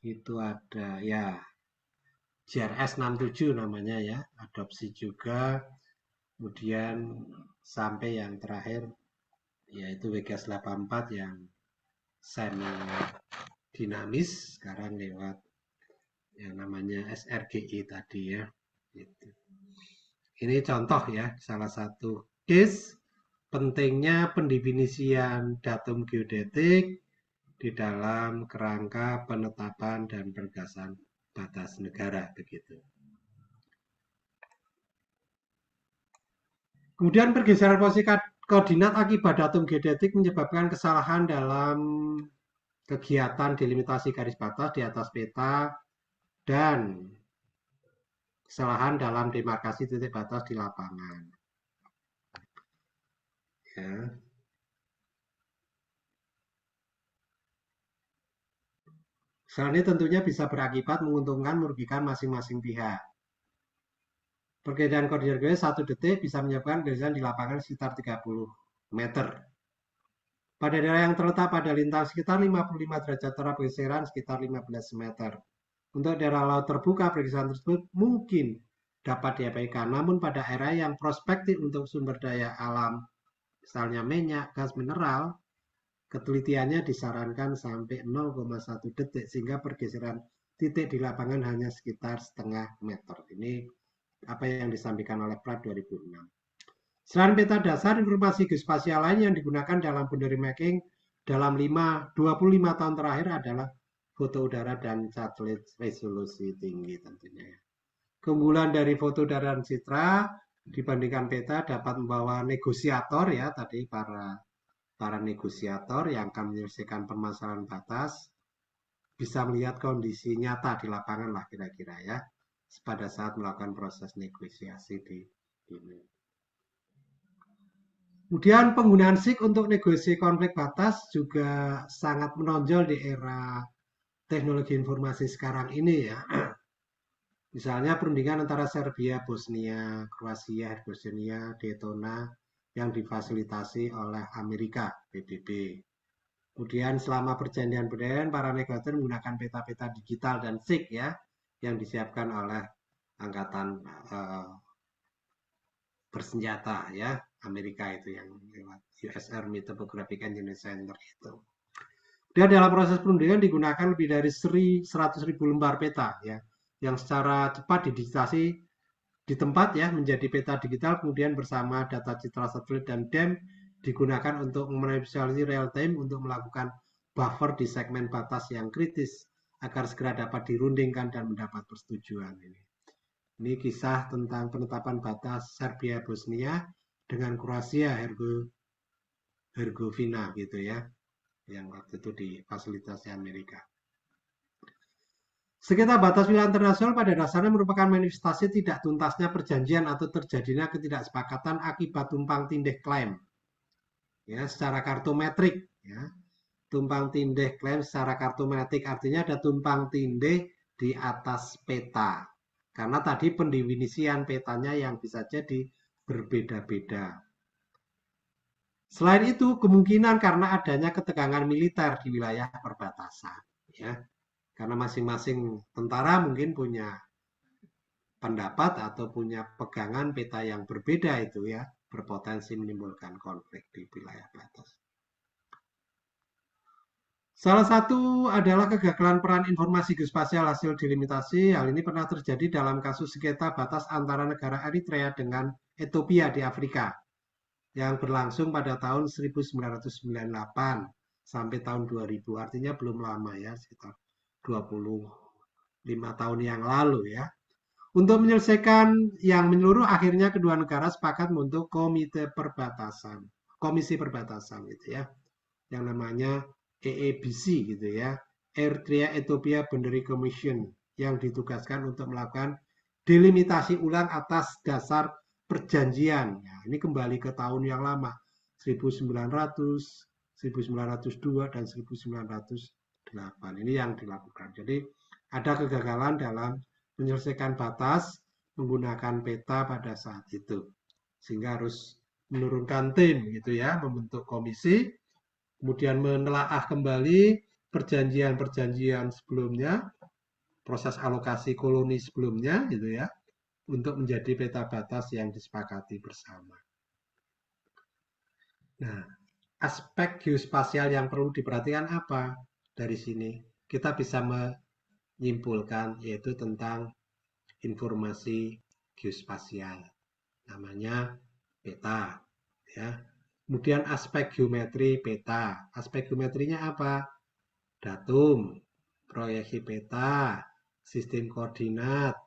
itu ada ya JRS 67 namanya ya, adopsi juga. Kemudian sampai yang terakhir yaitu WGS 84 yang semi dinamis sekarang lewat yang namanya SRGI tadi ya. Gitu. Ini contoh ya, salah satu case pentingnya pendefinisian datum geodetik di dalam kerangka penetapan dan penegasan batas negara begitu. Kemudian pergeseran posisi koordinat akibat datum geodetik menyebabkan kesalahan dalam kegiatan delimitasi garis batas di atas peta dan kesalahan dalam demarkasi titik batas di lapangan. Ya. Kesalahan ini tentunya bisa berakibat menguntungkan merugikan masing-masing pihak. Perbedaan koordinat geodetik 1 detik bisa menyebabkan pergeseran di lapangan sekitar 30 meter. Pada daerah yang terletak pada lintang sekitar 55 derajat terhadap pergeseran sekitar 15 meter. Untuk daerah laut terbuka, pergeseran tersebut mungkin dapat diabaikan. Namun pada area yang prospektif untuk sumber daya alam, misalnya minyak, gas mineral, ketelitiannya disarankan sampai 0,1 detik sehingga pergeseran titik di lapangan hanya sekitar setengah meter. Ini apa yang disampaikan oleh Prat 2006. Selain peta dasar, informasi geospasial lain yang digunakan dalam boundary mapping dalam 25 tahun terakhir adalah foto udara dan satelit resolusi tinggi tentunya. Keunggulan dari foto udara dan citra dibandingkan peta dapat membawa negosiator ya, tadi para negosiator yang akan menyelesaikan permasalahan batas bisa melihat kondisi nyata di lapangan lah kira-kira ya pada saat melakukan proses negosiasi di ini. Kemudian penggunaan SIG untuk negosiasi konflik batas juga sangat menonjol di era teknologi informasi sekarang ini ya. Misalnya perundingan antara Serbia, Bosnia, Kroasia, Herzegovina, Daytona yang difasilitasi oleh Amerika, PBB. Kemudian selama perjanjian perdamaian, para negosiator menggunakan peta-peta digital dan SIG ya, yang disiapkan oleh angkatan bersenjata ya, Amerika itu yang lewat US Army Topographic Engineering Center itu. Dan dalam proses perundingan digunakan lebih dari 100.000 lembar peta ya, yang secara cepat didigitasi di tempat ya menjadi peta digital, kemudian bersama data citra satelit dan DEM digunakan untuk memanipulasi real time untuk melakukan buffer di segmen batas yang kritis agar segera dapat dirundingkan dan mendapat persetujuan ini. Ini kisah tentang penetapan batas Serbia Bosnia dengan Kroasia Herzegovina gitu ya, yang waktu itu difasilitasi Amerika. Sengketa batas wilayah internasional pada dasarnya merupakan manifestasi tidak tuntasnya perjanjian atau terjadinya ketidaksepakatan akibat tumpang tindih klaim. Ya, secara kartometrik ya. Tumpang tindih klaim secara kartometrik artinya ada tumpang tindih di atas peta. Karena tadi pendefinisian petanya yang bisa jadi berbeda-beda. Selain itu, kemungkinan karena adanya ketegangan militer di wilayah perbatasan, ya, karena masing-masing tentara mungkin punya pendapat atau punya pegangan peta yang berbeda itu ya, berpotensi menimbulkan konflik di wilayah batas. Salah satu adalah kegagalan peran informasi geospasial hasil delimitasi. Hal ini pernah terjadi dalam kasus sengketa batas antara negara Eritrea dengan Ethiopia di Afrika yang berlangsung pada tahun 1998 sampai tahun 2000. Artinya belum lama ya, sekitar 25 tahun yang lalu ya. Untuk menyelesaikan yang menyeluruh, akhirnya kedua negara sepakat membentuk komisi perbatasan gitu ya, yang namanya EEBC gitu ya, Eritrea Ethiopia Boundary Commission, yang ditugaskan untuk melakukan delimitasi ulang atas dasar perjanjian. Ya, ini kembali ke tahun yang lama, 1900, 1902 dan 1908. Ini yang dilakukan. Jadi ada kegagalan dalam menyelesaikan batas menggunakan peta pada saat itu. Sehingga harus menurunkan tim gitu ya, membentuk komisi, kemudian menelaah kembali perjanjian-perjanjian sebelumnya, proses alokasi koloni sebelumnya gitu ya, untuk menjadi peta batas yang disepakati bersama. Nah, aspek geospasial yang perlu diperhatikan apa dari sini? Kita bisa menyimpulkan yaitu tentang informasi geospasial. Namanya peta ya. Kemudian aspek geometri peta. Aspek geometrinya apa? Datum, proyeksi peta, sistem koordinat,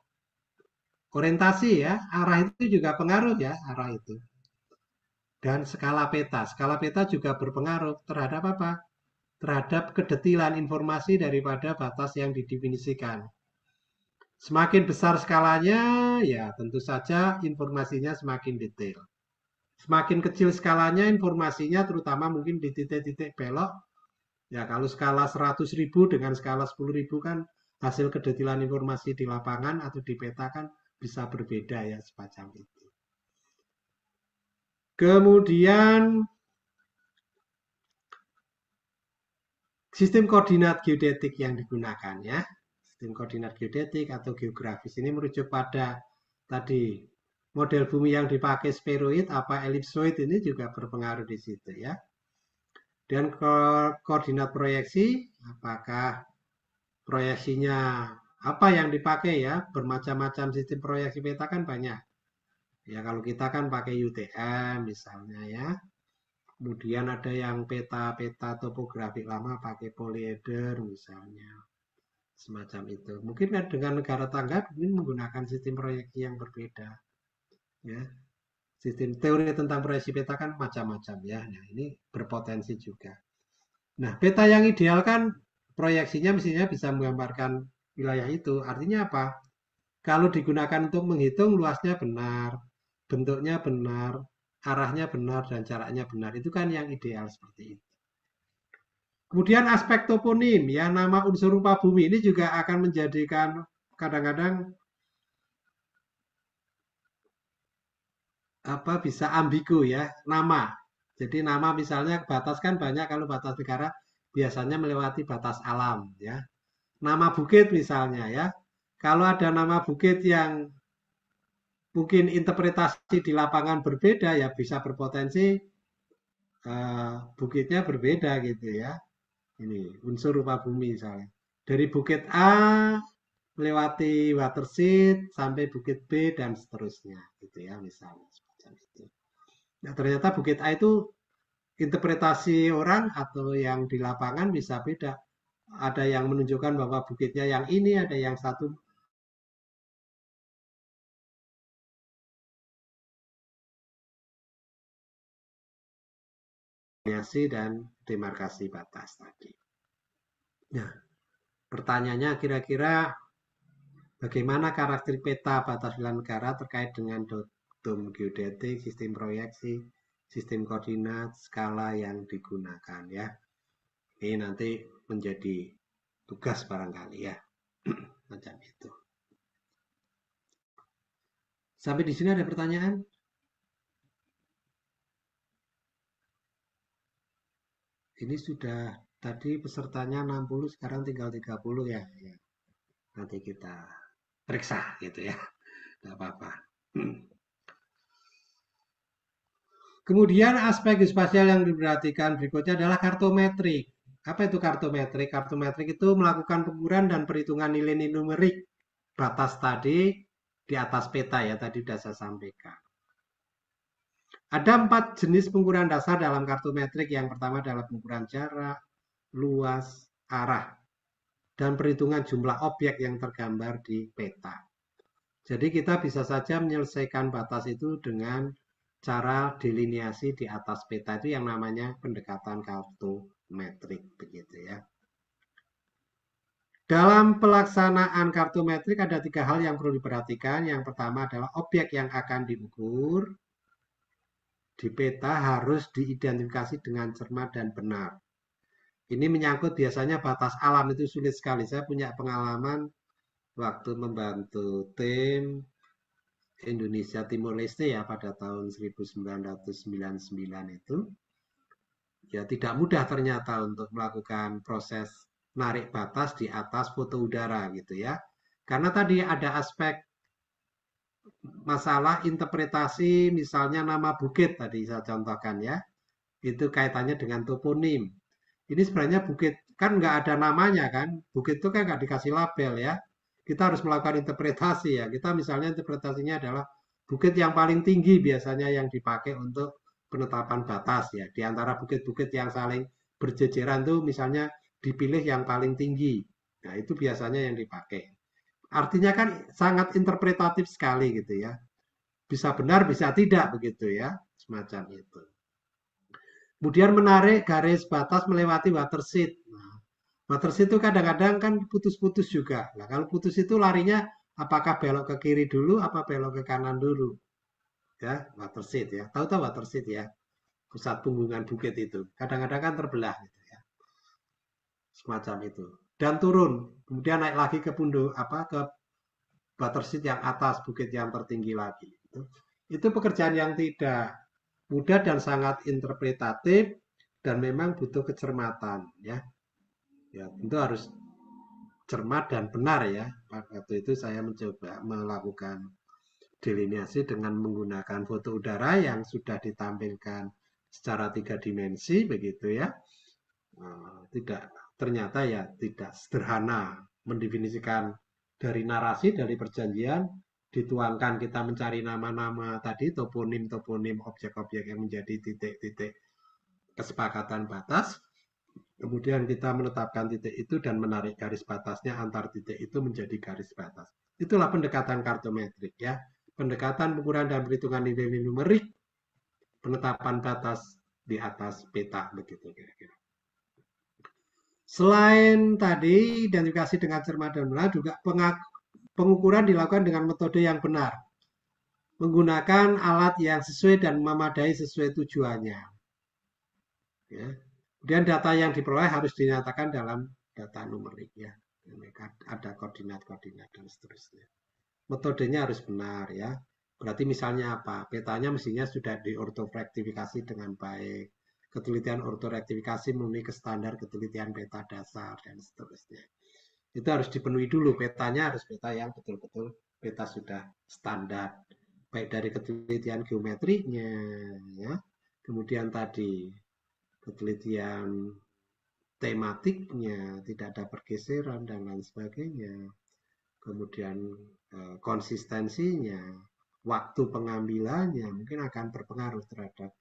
orientasi ya, arah itu juga pengaruh ya, arah itu. Dan skala peta. Skala peta juga berpengaruh terhadap apa? Terhadap kedetilan informasi daripada batas yang didefinisikan. Semakin besar skalanya, ya tentu saja informasinya semakin detail. Semakin kecil skalanya, informasinya terutama mungkin di titik-titik belok. Ya kalau skala 100.000 dengan skala 10.000 kan hasil kedetilan informasi di lapangan atau di peta kan bisa berbeda ya semacam itu. Kemudian sistem koordinat geodetik yang digunakan ya. Sistem koordinat geodetik atau geografis ini merujuk pada tadi model bumi yang dipakai spheroid apa ellipsoid ini juga berpengaruh di situ ya. Dan koordinat proyeksi apakah proyeksinya apa yang dipakai ya, bermacam-macam sistem proyeksi peta kan banyak. Ya kalau kita kan pakai UTM misalnya ya. Kemudian ada yang peta-peta topografik lama pakai polyeder misalnya. Semacam itu. Mungkin dengan negara tangga mungkin menggunakan sistem proyeksi yang berbeda. Ya. Sistem teori tentang proyeksi peta kan macam-macam ya. Nah, ini berpotensi juga. Nah, peta yang ideal kan proyeksinya mestinya bisa menggambarkan wilayah itu. Artinya apa? Kalau digunakan untuk menghitung luasnya benar, bentuknya benar, arahnya benar, dan jaraknya benar. Itu kan yang ideal seperti itu. Kemudian aspek toponim, ya nama unsur rupa bumi ini juga akan menjadikan kadang-kadang apa bisa ambigu ya nama. Jadi nama misalnya batas kan banyak kalau batas negara biasanya melewati batas alam ya. Nama bukit misalnya ya. Kalau ada nama bukit yang mungkin interpretasi di lapangan berbeda ya bisa berpotensi bukitnya berbeda gitu ya. Ini unsur rupa bumi misalnya. Dari bukit A melewati watershed sampai bukit B dan seterusnya gitu ya misalnya semacam itu. Nah, ternyata bukit A itu interpretasi orang atau yang di lapangan bisa beda. Ada yang menunjukkan bahwa bukitnya yang ini, ada yang satu dan demarkasi batas tadi. Nah, pertanyaannya kira-kira bagaimana karakteristik peta batas wilayah negara terkait dengan datum geodetik, sistem proyeksi, sistem koordinat, skala yang digunakan ya. Ini nanti menjadi tugas barangkali ya. Macam itu. Sampai di sini ada pertanyaan? Ini sudah tadi pesertanya 60, sekarang tinggal 30 ya. Nanti kita periksa gitu ya. Tidak apa-apa. Kemudian aspek geospasial yang diperhatikan berikutnya adalah kartometrik. Apa itu kartometrik? Kartometrik itu melakukan pengukuran dan perhitungan nilai-nilai numerik batas tadi di atas peta ya, tadi sudah saya sampaikan. Ada 4 jenis pengukuran dasar dalam kartometrik. Yang pertama adalah pengukuran jarak, luas, arah, dan perhitungan jumlah objek yang tergambar di peta. Jadi kita bisa saja menyelesaikan batas itu dengan cara delineasi di atas peta itu yang namanya pendekatan kartometrik begitu ya. Dalam pelaksanaan kartometrik ada 3 hal yang perlu diperhatikan. Yang pertama adalah objek yang akan diukur di peta harus diidentifikasi dengan cermat dan benar. Ini menyangkut biasanya batas alam itu sulit sekali. Saya punya pengalaman waktu membantu tim Indonesia Timur Leste ya pada tahun 1999 itu, ya tidak mudah ternyata untuk melakukan proses narik batas di atas foto udara gitu ya. Karena tadi ada aspek masalah interpretasi misalnya nama bukit tadi saya contohkan ya. Itu kaitannya dengan toponim. Ini sebenarnya bukit kan nggak ada namanya kan. Bukit itu kan nggak dikasih label ya. Kita harus melakukan interpretasi ya. Kita misalnya interpretasinya adalah bukit yang paling tinggi biasanya yang dipakai untuk penetapan batas ya. Di antara bukit-bukit yang saling berjejeran tuh misalnya dipilih yang paling tinggi. Nah, itu biasanya yang dipakai. Artinya kan sangat interpretatif sekali gitu ya. Bisa benar, bisa tidak begitu ya. Semacam itu. Kemudian menarik garis batas melewati watershed. Nah, watershed itu kadang-kadang kan putus-putus juga. Nah, kalau putus itu larinya apakah belok ke kiri dulu, apa belok ke kanan dulu? Ya, watershed ya. Tahu-tahu watershed ya. Pusat punggungan bukit itu. Kadang-kadang kan terbelah gitu ya. Semacam itu. Dan turun, kemudian naik lagi ke pundu apa ke watershed yang atas, bukit yang tertinggi lagi. Itu pekerjaan yang tidak mudah dan sangat interpretatif dan memang butuh kecermatan ya. Ya, tentu harus cermat dan benar ya. Waktu itu saya mencoba melakukan delineasi dengan menggunakan foto udara yang sudah ditampilkan secara 3 dimensi begitu ya. Tidak ternyata ya tidak sederhana mendefinisikan dari narasi dari perjanjian dituangkan kita mencari nama-nama tadi toponim-toponim objek-objek yang menjadi titik-titik kesepakatan batas. Kemudian kita menetapkan titik itu dan menarik garis batasnya antar titik itu menjadi garis batas. Itulah pendekatan kartometrik ya. Pendekatan pengukuran dan perhitungan nilai-nilai numerik, penetapan batas di atas peta begitu kira-kira. Selain tadi identifikasi dengan cermat dan benar, juga pengukuran dilakukan dengan metode yang benar, menggunakan alat yang sesuai dan memadai sesuai tujuannya. Ya. Kemudian data yang diperoleh harus dinyatakan dalam data numerik ya. Ada koordinat-koordinat dan seterusnya. Metodenya harus benar ya. Berarti misalnya apa? Petanya mestinya sudah diortofraktifikasi dengan baik. Ketelitian ortorektifikasi memenuhi standar ketelitian peta dasar dan seterusnya. Itu harus dipenuhi dulu. Petanya harus peta yang betul-betul peta sudah standar. Baik dari ketelitian geometrinya ya. Kemudian tadi ketelitian tematiknya, tidak ada pergeseran dan lain sebagainya. Kemudian konsistensinya, waktu pengambilannya mungkin akan berpengaruh terhadap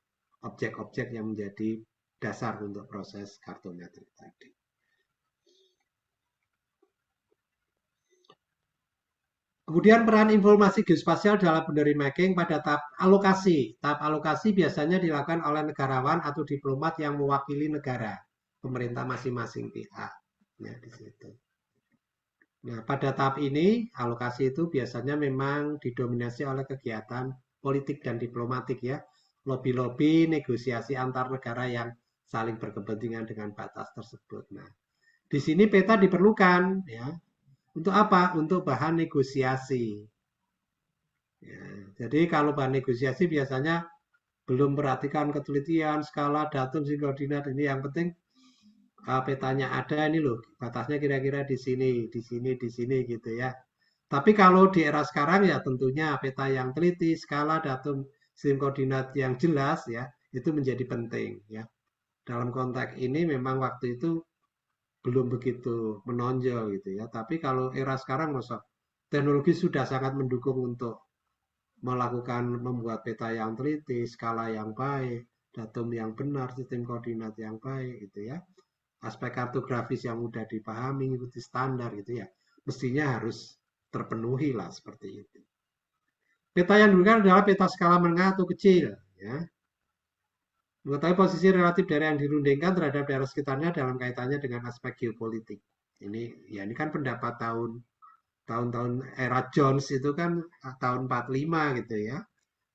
objek-objek yang menjadi dasar untuk proses kartometrik tadi. Kemudian peran informasi geospasial dalam boundary making pada tahap alokasi. Tahap alokasi biasanya dilakukan oleh negarawan atau diplomat yang mewakili negara, pemerintah masing-masing pihak. Ya, di situ. Nah, pada tahap ini, alokasi itu biasanya memang didominasi oleh kegiatan politik dan diplomatik ya. Lobby-lobby, negosiasi antar negara yang saling berkepentingan dengan batas tersebut. Nah, di sini peta diperlukan ya. Untuk apa? Untuk bahan negosiasi. Ya, jadi kalau bahan negosiasi biasanya belum perhatikan ketelitian, skala, datum, koordinat. Ini yang penting petanya ada ini loh, batasnya kira-kira di sini, di sini gitu ya. Tapi kalau di era sekarang ya tentunya peta yang teliti, skala, datum, sistem koordinat yang jelas ya, itu menjadi penting ya. Dalam konteks ini memang waktu itu belum begitu menonjol gitu ya. Tapi kalau era sekarang masa teknologi sudah sangat mendukung untuk melakukan membuat peta yang teliti, skala yang baik, datum yang benar, sistem koordinat yang baik gitu ya. Aspek kartografis yang mudah dipahami, ikuti standar gitu ya. Mestinya harus terpenuhi lah seperti itu. Peta yang digunakan adalah peta skala menengah atau kecil ya. Mengetahui posisi relatif daerah yang dirundingkan terhadap daerah sekitarnya dalam kaitannya dengan aspek geopolitik. Ini ya ini kan pendapat tahun-tahun era Jones itu kan tahun 45 gitu ya.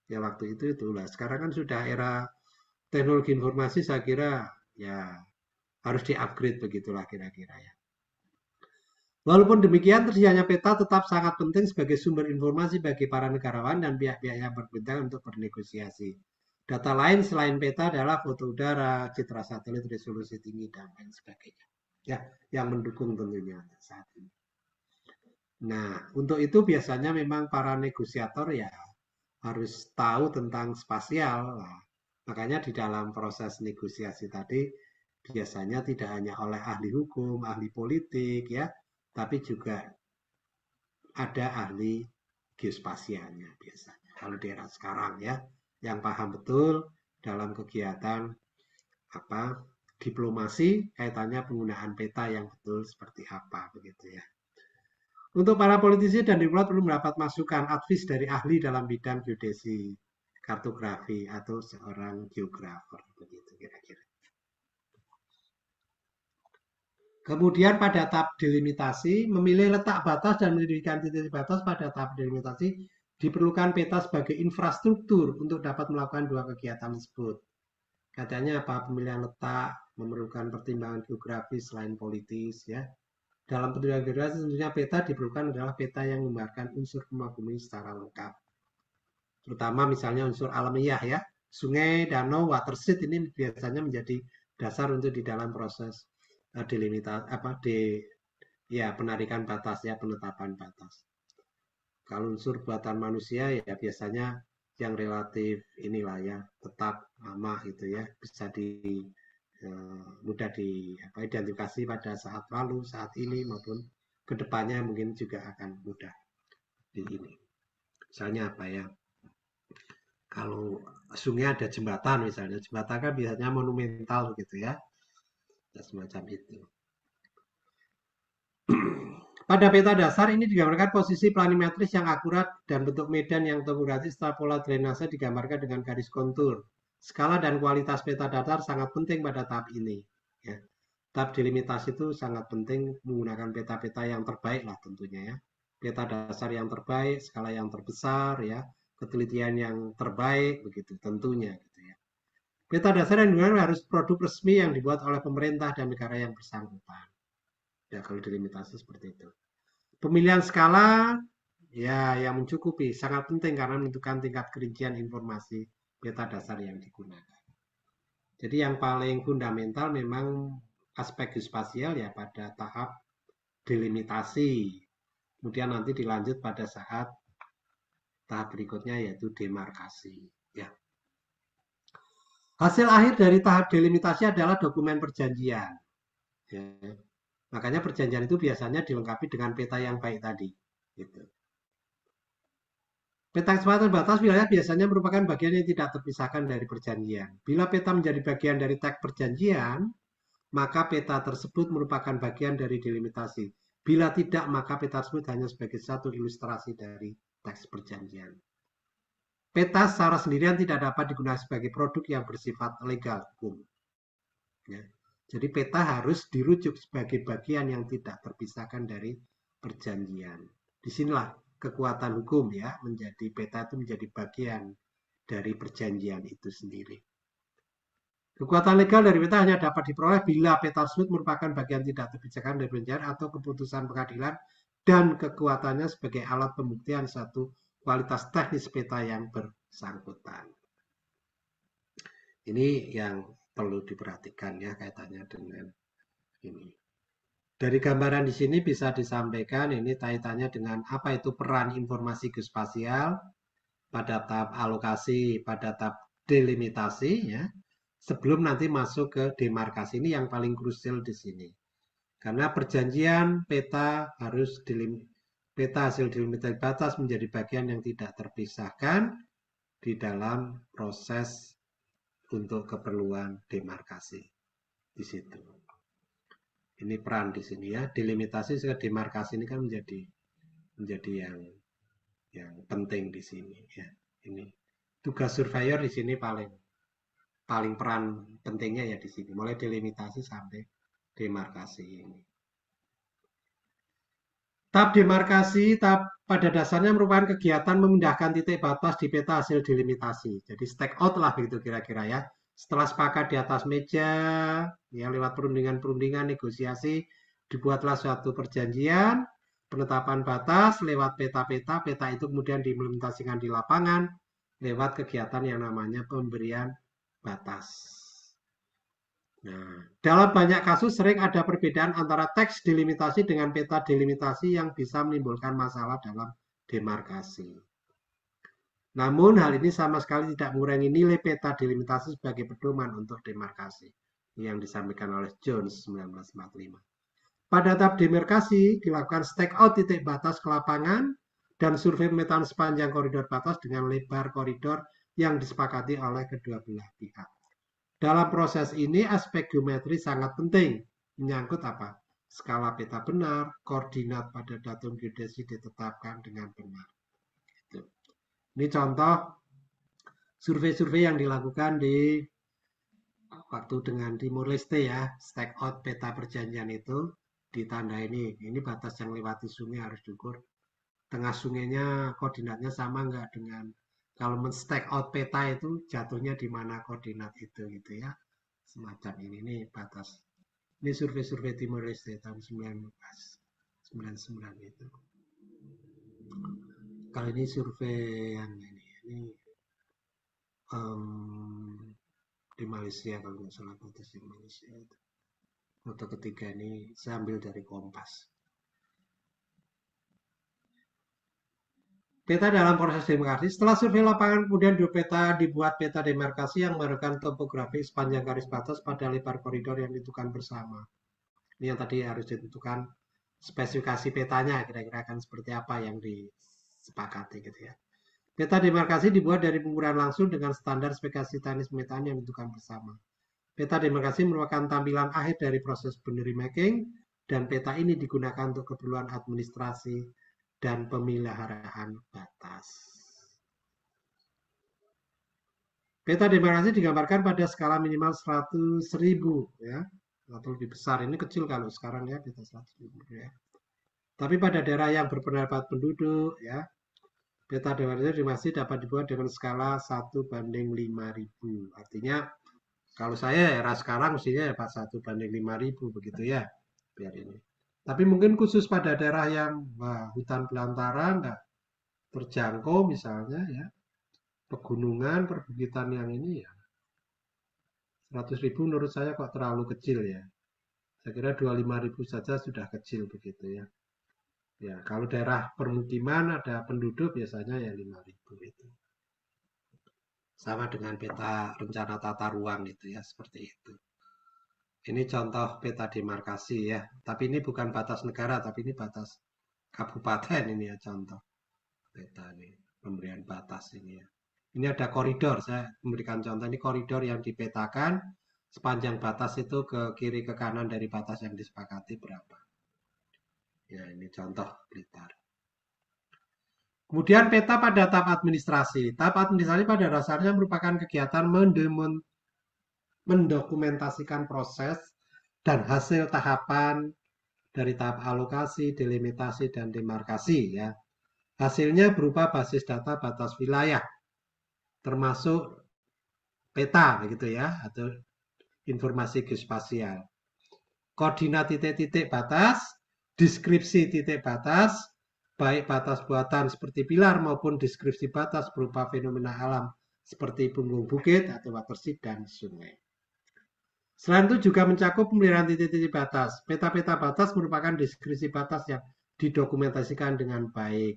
Ya waktu itu itulah. Sekarang kan sudah era teknologi informasi saya kira ya harus di-upgrade begitulah kira-kira ya. Walaupun demikian, tersedianya peta tetap sangat penting sebagai sumber informasi bagi para negarawan dan pihak-pihak yang berkepentingan untuk bernegosiasi. Data lain selain peta adalah foto udara, citra satelit resolusi tinggi, dan lain sebagainya. Ya, yang mendukung tentunya saat ini. Nah, untuk itu biasanya memang para negosiator ya harus tahu tentang spasial. Nah, makanya di dalam proses negosiasi tadi biasanya tidak hanya oleh ahli hukum, ahli politik ya, tapi juga ada ahli geospasialnya biasanya. Kalau di era sekarang ya, yang paham betul dalam kegiatan apa diplomasi kaitannya penggunaan peta yang betul seperti apa begitu ya. Untuk para politisi dan diplomat perlu mendapat masukan advis dari ahli dalam bidang geodesi, kartografi atau seorang geografer begitu kira-kira. Kemudian pada tahap delimitasi, memilih letak batas dan mendirikan titik batas pada tahap delimitasi diperlukan peta sebagai infrastruktur untuk dapat melakukan dua kegiatan tersebut. Katanya apa? Pemilihan letak memerlukan pertimbangan geografis selain politis ya. Dalam pertimbangan geografis tentunya peta diperlukan adalah peta yang menggambarkan unsur pemagumi secara lengkap. Terutama misalnya unsur alamiah ya. Sungai, danau, watershed ini biasanya menjadi dasar untuk di dalam proses delimitasi penarikan batas ya, penetapan batas. Kalau unsur buatan manusia ya biasanya yang relatif inilah ya, tetap lama gitu ya, bisa mudah identifikasi pada saat lalu, saat ini maupun kedepannya mungkin juga akan mudah di ini. Misalnya apa ya? Kalau sungai ada jembatan misalnya, jembatan kan biasanya monumental gitu ya, semacam itu. Pada peta dasar ini digambarkan posisi planimetris yang akurat dan bentuk medan yang topografis setelah pola drainase digambarkan dengan garis kontur. Skala dan kualitas peta dasar sangat penting pada tahap ini. Ya. Tahap delimitasi itu sangat penting menggunakan peta-peta yang terbaik lah tentunya ya. Peta dasar yang terbaik, skala yang terbesar ya, ketelitian yang terbaik begitu tentunya gitu ya. Peta dasar yang digunakan harus produk resmi yang dibuat oleh pemerintah dan negara yang bersangkutan. Ya kalau delimitasi seperti itu. Pemilihan skala ya yang mencukupi sangat penting karena menentukan tingkat kerincian informasi peta dasar yang digunakan. Jadi yang paling fundamental memang aspek geospasial ya pada tahap delimitasi. Kemudian nanti dilanjut pada saat tahap berikutnya yaitu demarkasi. Ya. Hasil akhir dari tahap delimitasi adalah dokumen perjanjian. Ya. Makanya perjanjian itu biasanya dilengkapi dengan peta yang baik tadi. Gitu. Peta kesepakatan batas wilayah biasanya merupakan bagian yang tidak terpisahkan dari perjanjian. Bila peta menjadi bagian dari teks perjanjian, maka peta tersebut merupakan bagian dari delimitasi. Bila tidak, maka peta tersebut hanya sebagai satu ilustrasi dari teks perjanjian. Peta secara sendirian tidak dapat digunakan sebagai produk yang bersifat legal hukum. Ya. Jadi peta harus dirujuk sebagai bagian yang tidak terpisahkan dari perjanjian. Disinilah kekuatan hukum ya, menjadi peta itu menjadi bagian dari perjanjian itu sendiri. Kekuatan legal dari peta hanya dapat diperoleh bila peta tersebut merupakan bagian tidak terpisahkan dari perjanjian atau keputusan pengadilan dan kekuatannya sebagai alat pembuktian satu kualitas teknis peta yang bersangkutan. Ini yang perlu diperhatikan ya kaitannya dengan ini. Dari gambaran di sini bisa disampaikan ini kaitannya dengan apa itu peran informasi geospasial pada tahap alokasi, pada tahap delimitasi ya. Sebelum nanti masuk ke demarkasi ini yang paling krusial di sini. Karena perjanjian peta harus peta hasil delimitasi batas menjadi bagian yang tidak terpisahkan di dalam proses untuk keperluan demarkasi di situ. Ini peran di sini ya. Delimitasi ke demarkasi ini kan menjadi yang penting di sini ya. Ini tugas surveyor di sini paling peran pentingnya ya di sini. Mulai delimitasi sampai demarkasi ini. Tahap demarkasi pada dasarnya merupakan kegiatan memindahkan titik batas di peta hasil delimitasi. Jadi stake out lah begitu kira-kira ya. Setelah sepakat di atas meja, ya lewat perundingan-perundingan negosiasi, Dibuatlah suatu perjanjian, penetapan batas lewat peta-peta, peta itu kemudian diimplementasikan di lapangan lewat kegiatan yang namanya pemberian batas. Nah, dalam banyak kasus sering ada perbedaan antara teks delimitasi dengan peta delimitasi yang bisa menimbulkan masalah dalam demarkasi. Namun hal ini sama sekali tidak mengurangi nilai peta delimitasi sebagai pedoman untuk demarkasi yang disampaikan oleh Jones 1945. Pada tahap demarkasi dilakukan stake out titik batas ke lapangan dan survei pemetaan sepanjang koridor batas dengan lebar koridor yang disepakati oleh kedua belah pihak. Dalam proses ini aspek geometri sangat penting, menyangkut apa? Skala peta benar, koordinat pada datum geodesi ditetapkan dengan benar. Ini contoh survei-survei yang dilakukan di waktu dengan Timur Leste ya, stake out peta perjanjian itu ditanda ini batas yang lewati sungai harus diukur. Tengah sungainya koordinatnya sama nggak dengan kalau men-stake out peta itu jatuhnya di mana koordinat itu gitu ya. Semacam ini batas. Ini survei-survei Timur Leste tahun 1999 itu. Kalau ini survei yang ini di Malaysia kalau nggak salah batas di Malaysia itu. Foto ketiga ini saya ambil dari Kompas. Peta dalam proses demarkasi. Setelah survei lapangan, kemudian dibuat peta demarkasi yang merupakan topografi sepanjang garis batas pada lebar koridor yang ditentukan bersama. Ini yang tadi harus ditentukan spesifikasi petanya, kira-kira akan seperti apa yang disepakati gitu ya. Peta demarkasi dibuat dari pengukuran langsung dengan standar spesifikasi teknis pemetaan yang ditentukan bersama. Peta demarkasi merupakan tampilan akhir dari proses boundary making dan peta ini digunakan untuk keperluan administrasi dan pemeliharaan batas. Peta demarkasi digambarkan pada skala minimal 100.000 ya, atau lebih besar. Ini kecil kalau sekarang ya, peta 100.000 ya. Tapi pada daerah yang berpendapat penduduk ya, peta demarkasi dapat dibuat dengan skala 1:5.000. Artinya kalau saya era sekarang mestinya ya 1:5.000 begitu ya. Biar ini. Tapi mungkin khusus pada daerah yang hutan belantara nggak terjangkau misalnya ya, pegunungan, perbukitan yang ini ya 100.000 menurut saya kok terlalu kecil ya. Saya kira 25.000 saja sudah kecil begitu ya. Ya, kalau daerah permukiman ada penduduk biasanya ya 5.000 itu. Sama dengan peta rencana tata ruang itu ya, seperti itu. Ini contoh peta demarkasi ya. Tapi ini bukan batas negara, tapi ini batas kabupaten ini ya contoh peta ini. Pemberian batas ini ya. Ini ada koridor, saya memberikan contoh ini koridor yang dipetakan sepanjang batas itu ke kiri ke kanan dari batas yang disepakati berapa. Ya, ini contoh Blitar. Kemudian peta pada tahap administrasi. Tahap administrasi pada dasarnya merupakan kegiatan mendokumentasikan proses dan hasil tahapan dari tahap alokasi, delimitasi, dan demarkasi ya. Hasilnya berupa basis data batas wilayah, termasuk peta begitu ya, atau informasi geospasial. Koordinat titik-titik batas, deskripsi titik batas, baik batas buatan seperti pilar maupun deskripsi batas berupa fenomena alam seperti punggung bukit atau watershed dan sungai. Selain itu juga mencakup pemeliharaan titik-titik batas. Peta-peta batas merupakan deskripsi batas yang didokumentasikan dengan baik.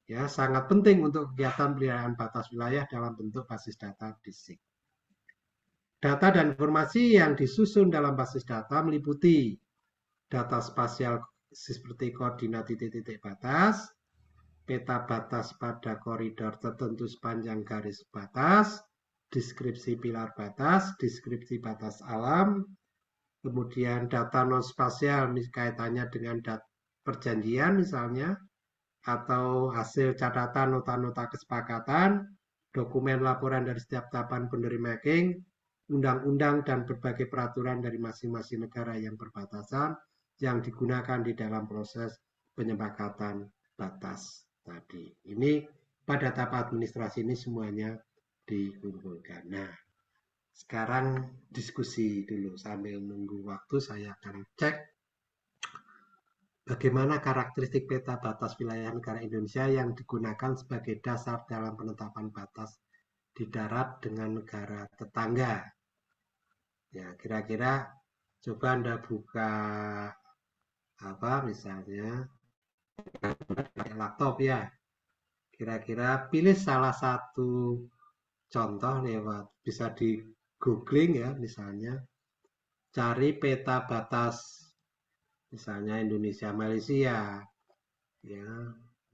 Ya, sangat penting untuk kegiatan pemeliharaan batas wilayah dalam bentuk basis data DISIC. Data dan informasi yang disusun dalam basis data meliputi data spasial seperti koordinat titik-titik batas, peta batas pada koridor tertentu sepanjang garis batas, deskripsi pilar batas, deskripsi batas alam, kemudian data non-spasial kaitannya dengan perjanjian misalnya, atau hasil catatan nota-nota kesepakatan, dokumen laporan dari setiap tahapan boundary making, undang-undang dan berbagai peraturan dari masing-masing negara yang berbatasan yang digunakan di dalam proses penyepakatan batas tadi. Ini pada tahap administrasi ini semuanya dikumpulkan. Nah, sekarang diskusi dulu sambil nunggu waktu saya akan cek Bagaimana karakteristik peta batas wilayah negara Indonesia yang digunakan sebagai dasar dalam penetapan batas di darat dengan negara tetangga? Ya, kira-kira coba Anda buka apa misalnya pakai laptop ya. Kira-kira pilih salah satu contoh lewat bisa di googling ya misalnya cari peta batas misalnya Indonesia Malaysia ya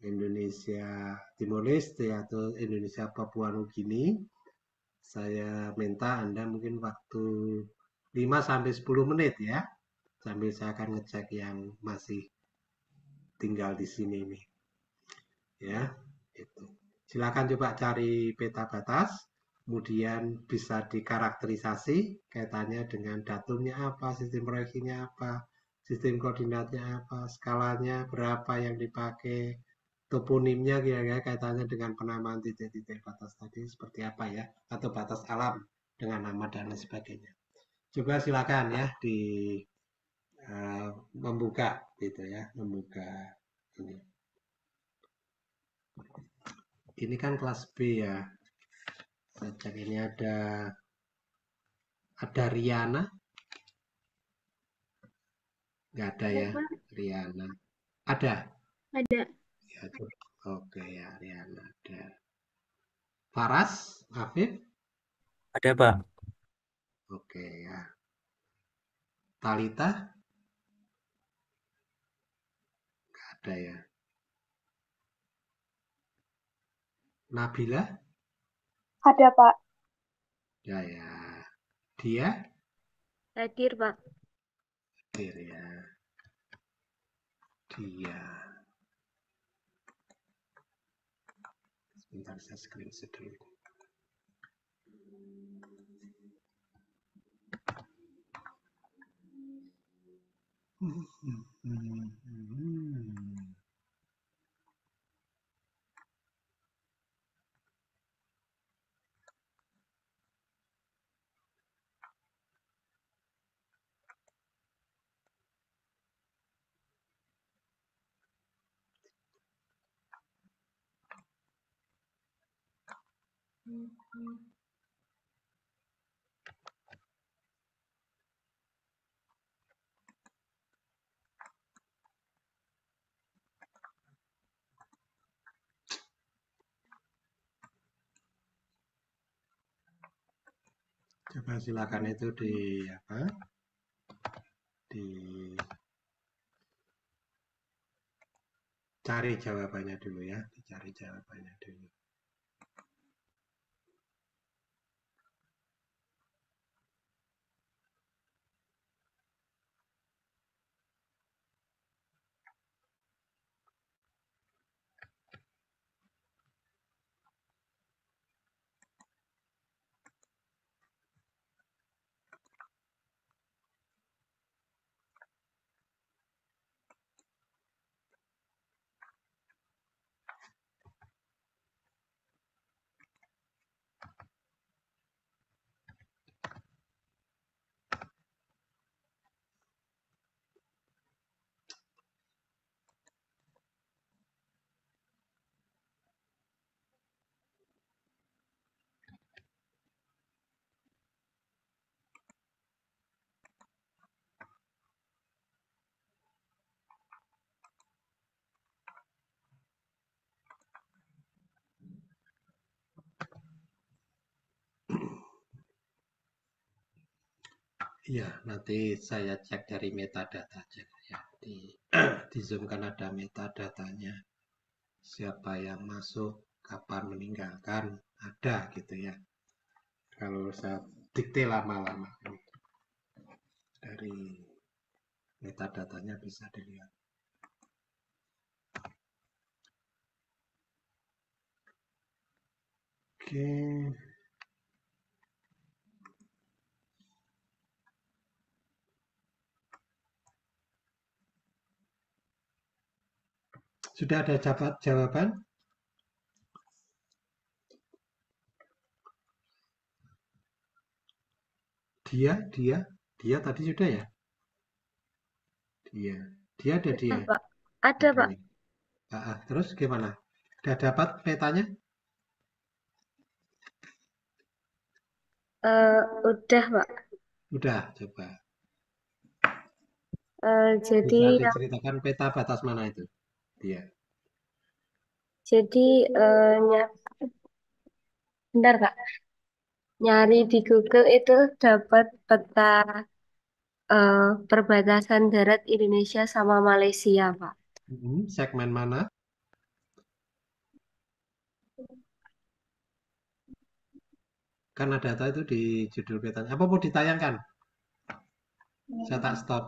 Indonesia Timor Leste atau Indonesia Papua Nugini. Saya minta Anda mungkin waktu 5 sampai 10 menit ya. Sambil saya akan ngecek yang masih tinggal di sini nih. Ya, itu. Silakan coba cari peta batas, kemudian bisa dikarakterisasi kaitannya dengan datumnya apa, sistem proyeksinya apa, sistem koordinatnya apa, skalanya berapa yang dipakai, toponimnya kira-kira kaitannya dengan penamaan titik-titik batas tadi seperti apa ya, atau batas alam dengan nama dan lain sebagainya. Coba silakan ya di membuka gitu ya, membuka ini. Ini kan kelas B ya. Saya cek ini ada Riana, nggak ada Ada, ya Pak. Riana. Ada. Ada. Ya, oke ya Riana ada. Faras, Afif, Ada, Pak. oke ya. Talita, ada ya. Nabila, Ada, Pak. ya ya. Dia, Hadir, Pak. hadir ya. Dia. Sebentar saya screenshot dulu. Coba silakan itu di apa? Dicari jawabannya dulu ya, dicari jawabannya dulu. Iya, nanti saya cek dari metadata cek ya. Di Zoom kan ada metadatanya. Siapa yang masuk, kapan meninggalkan, ada gitu ya. Kalau saya dikte lama-lama dari metadatanya bisa dilihat. Oke. Sudah ada jawaban? Dia tadi sudah ya? Dia. Dia ada Ada, dia. Pak. Ada, Oke. Pak. Terus gimana? Udah dapat petanya? Udah, Pak. Udah, coba. Jadi Bisa yang diceritakan peta batas mana itu? Dia. jadi bentar, Kak. Nyari di Google itu dapat peta perbatasan darat Indonesia sama Malaysia, Pak. Segmen mana? Kan ada data itu di judul petanya. Apa mau ditayangkan? Saya tak stop.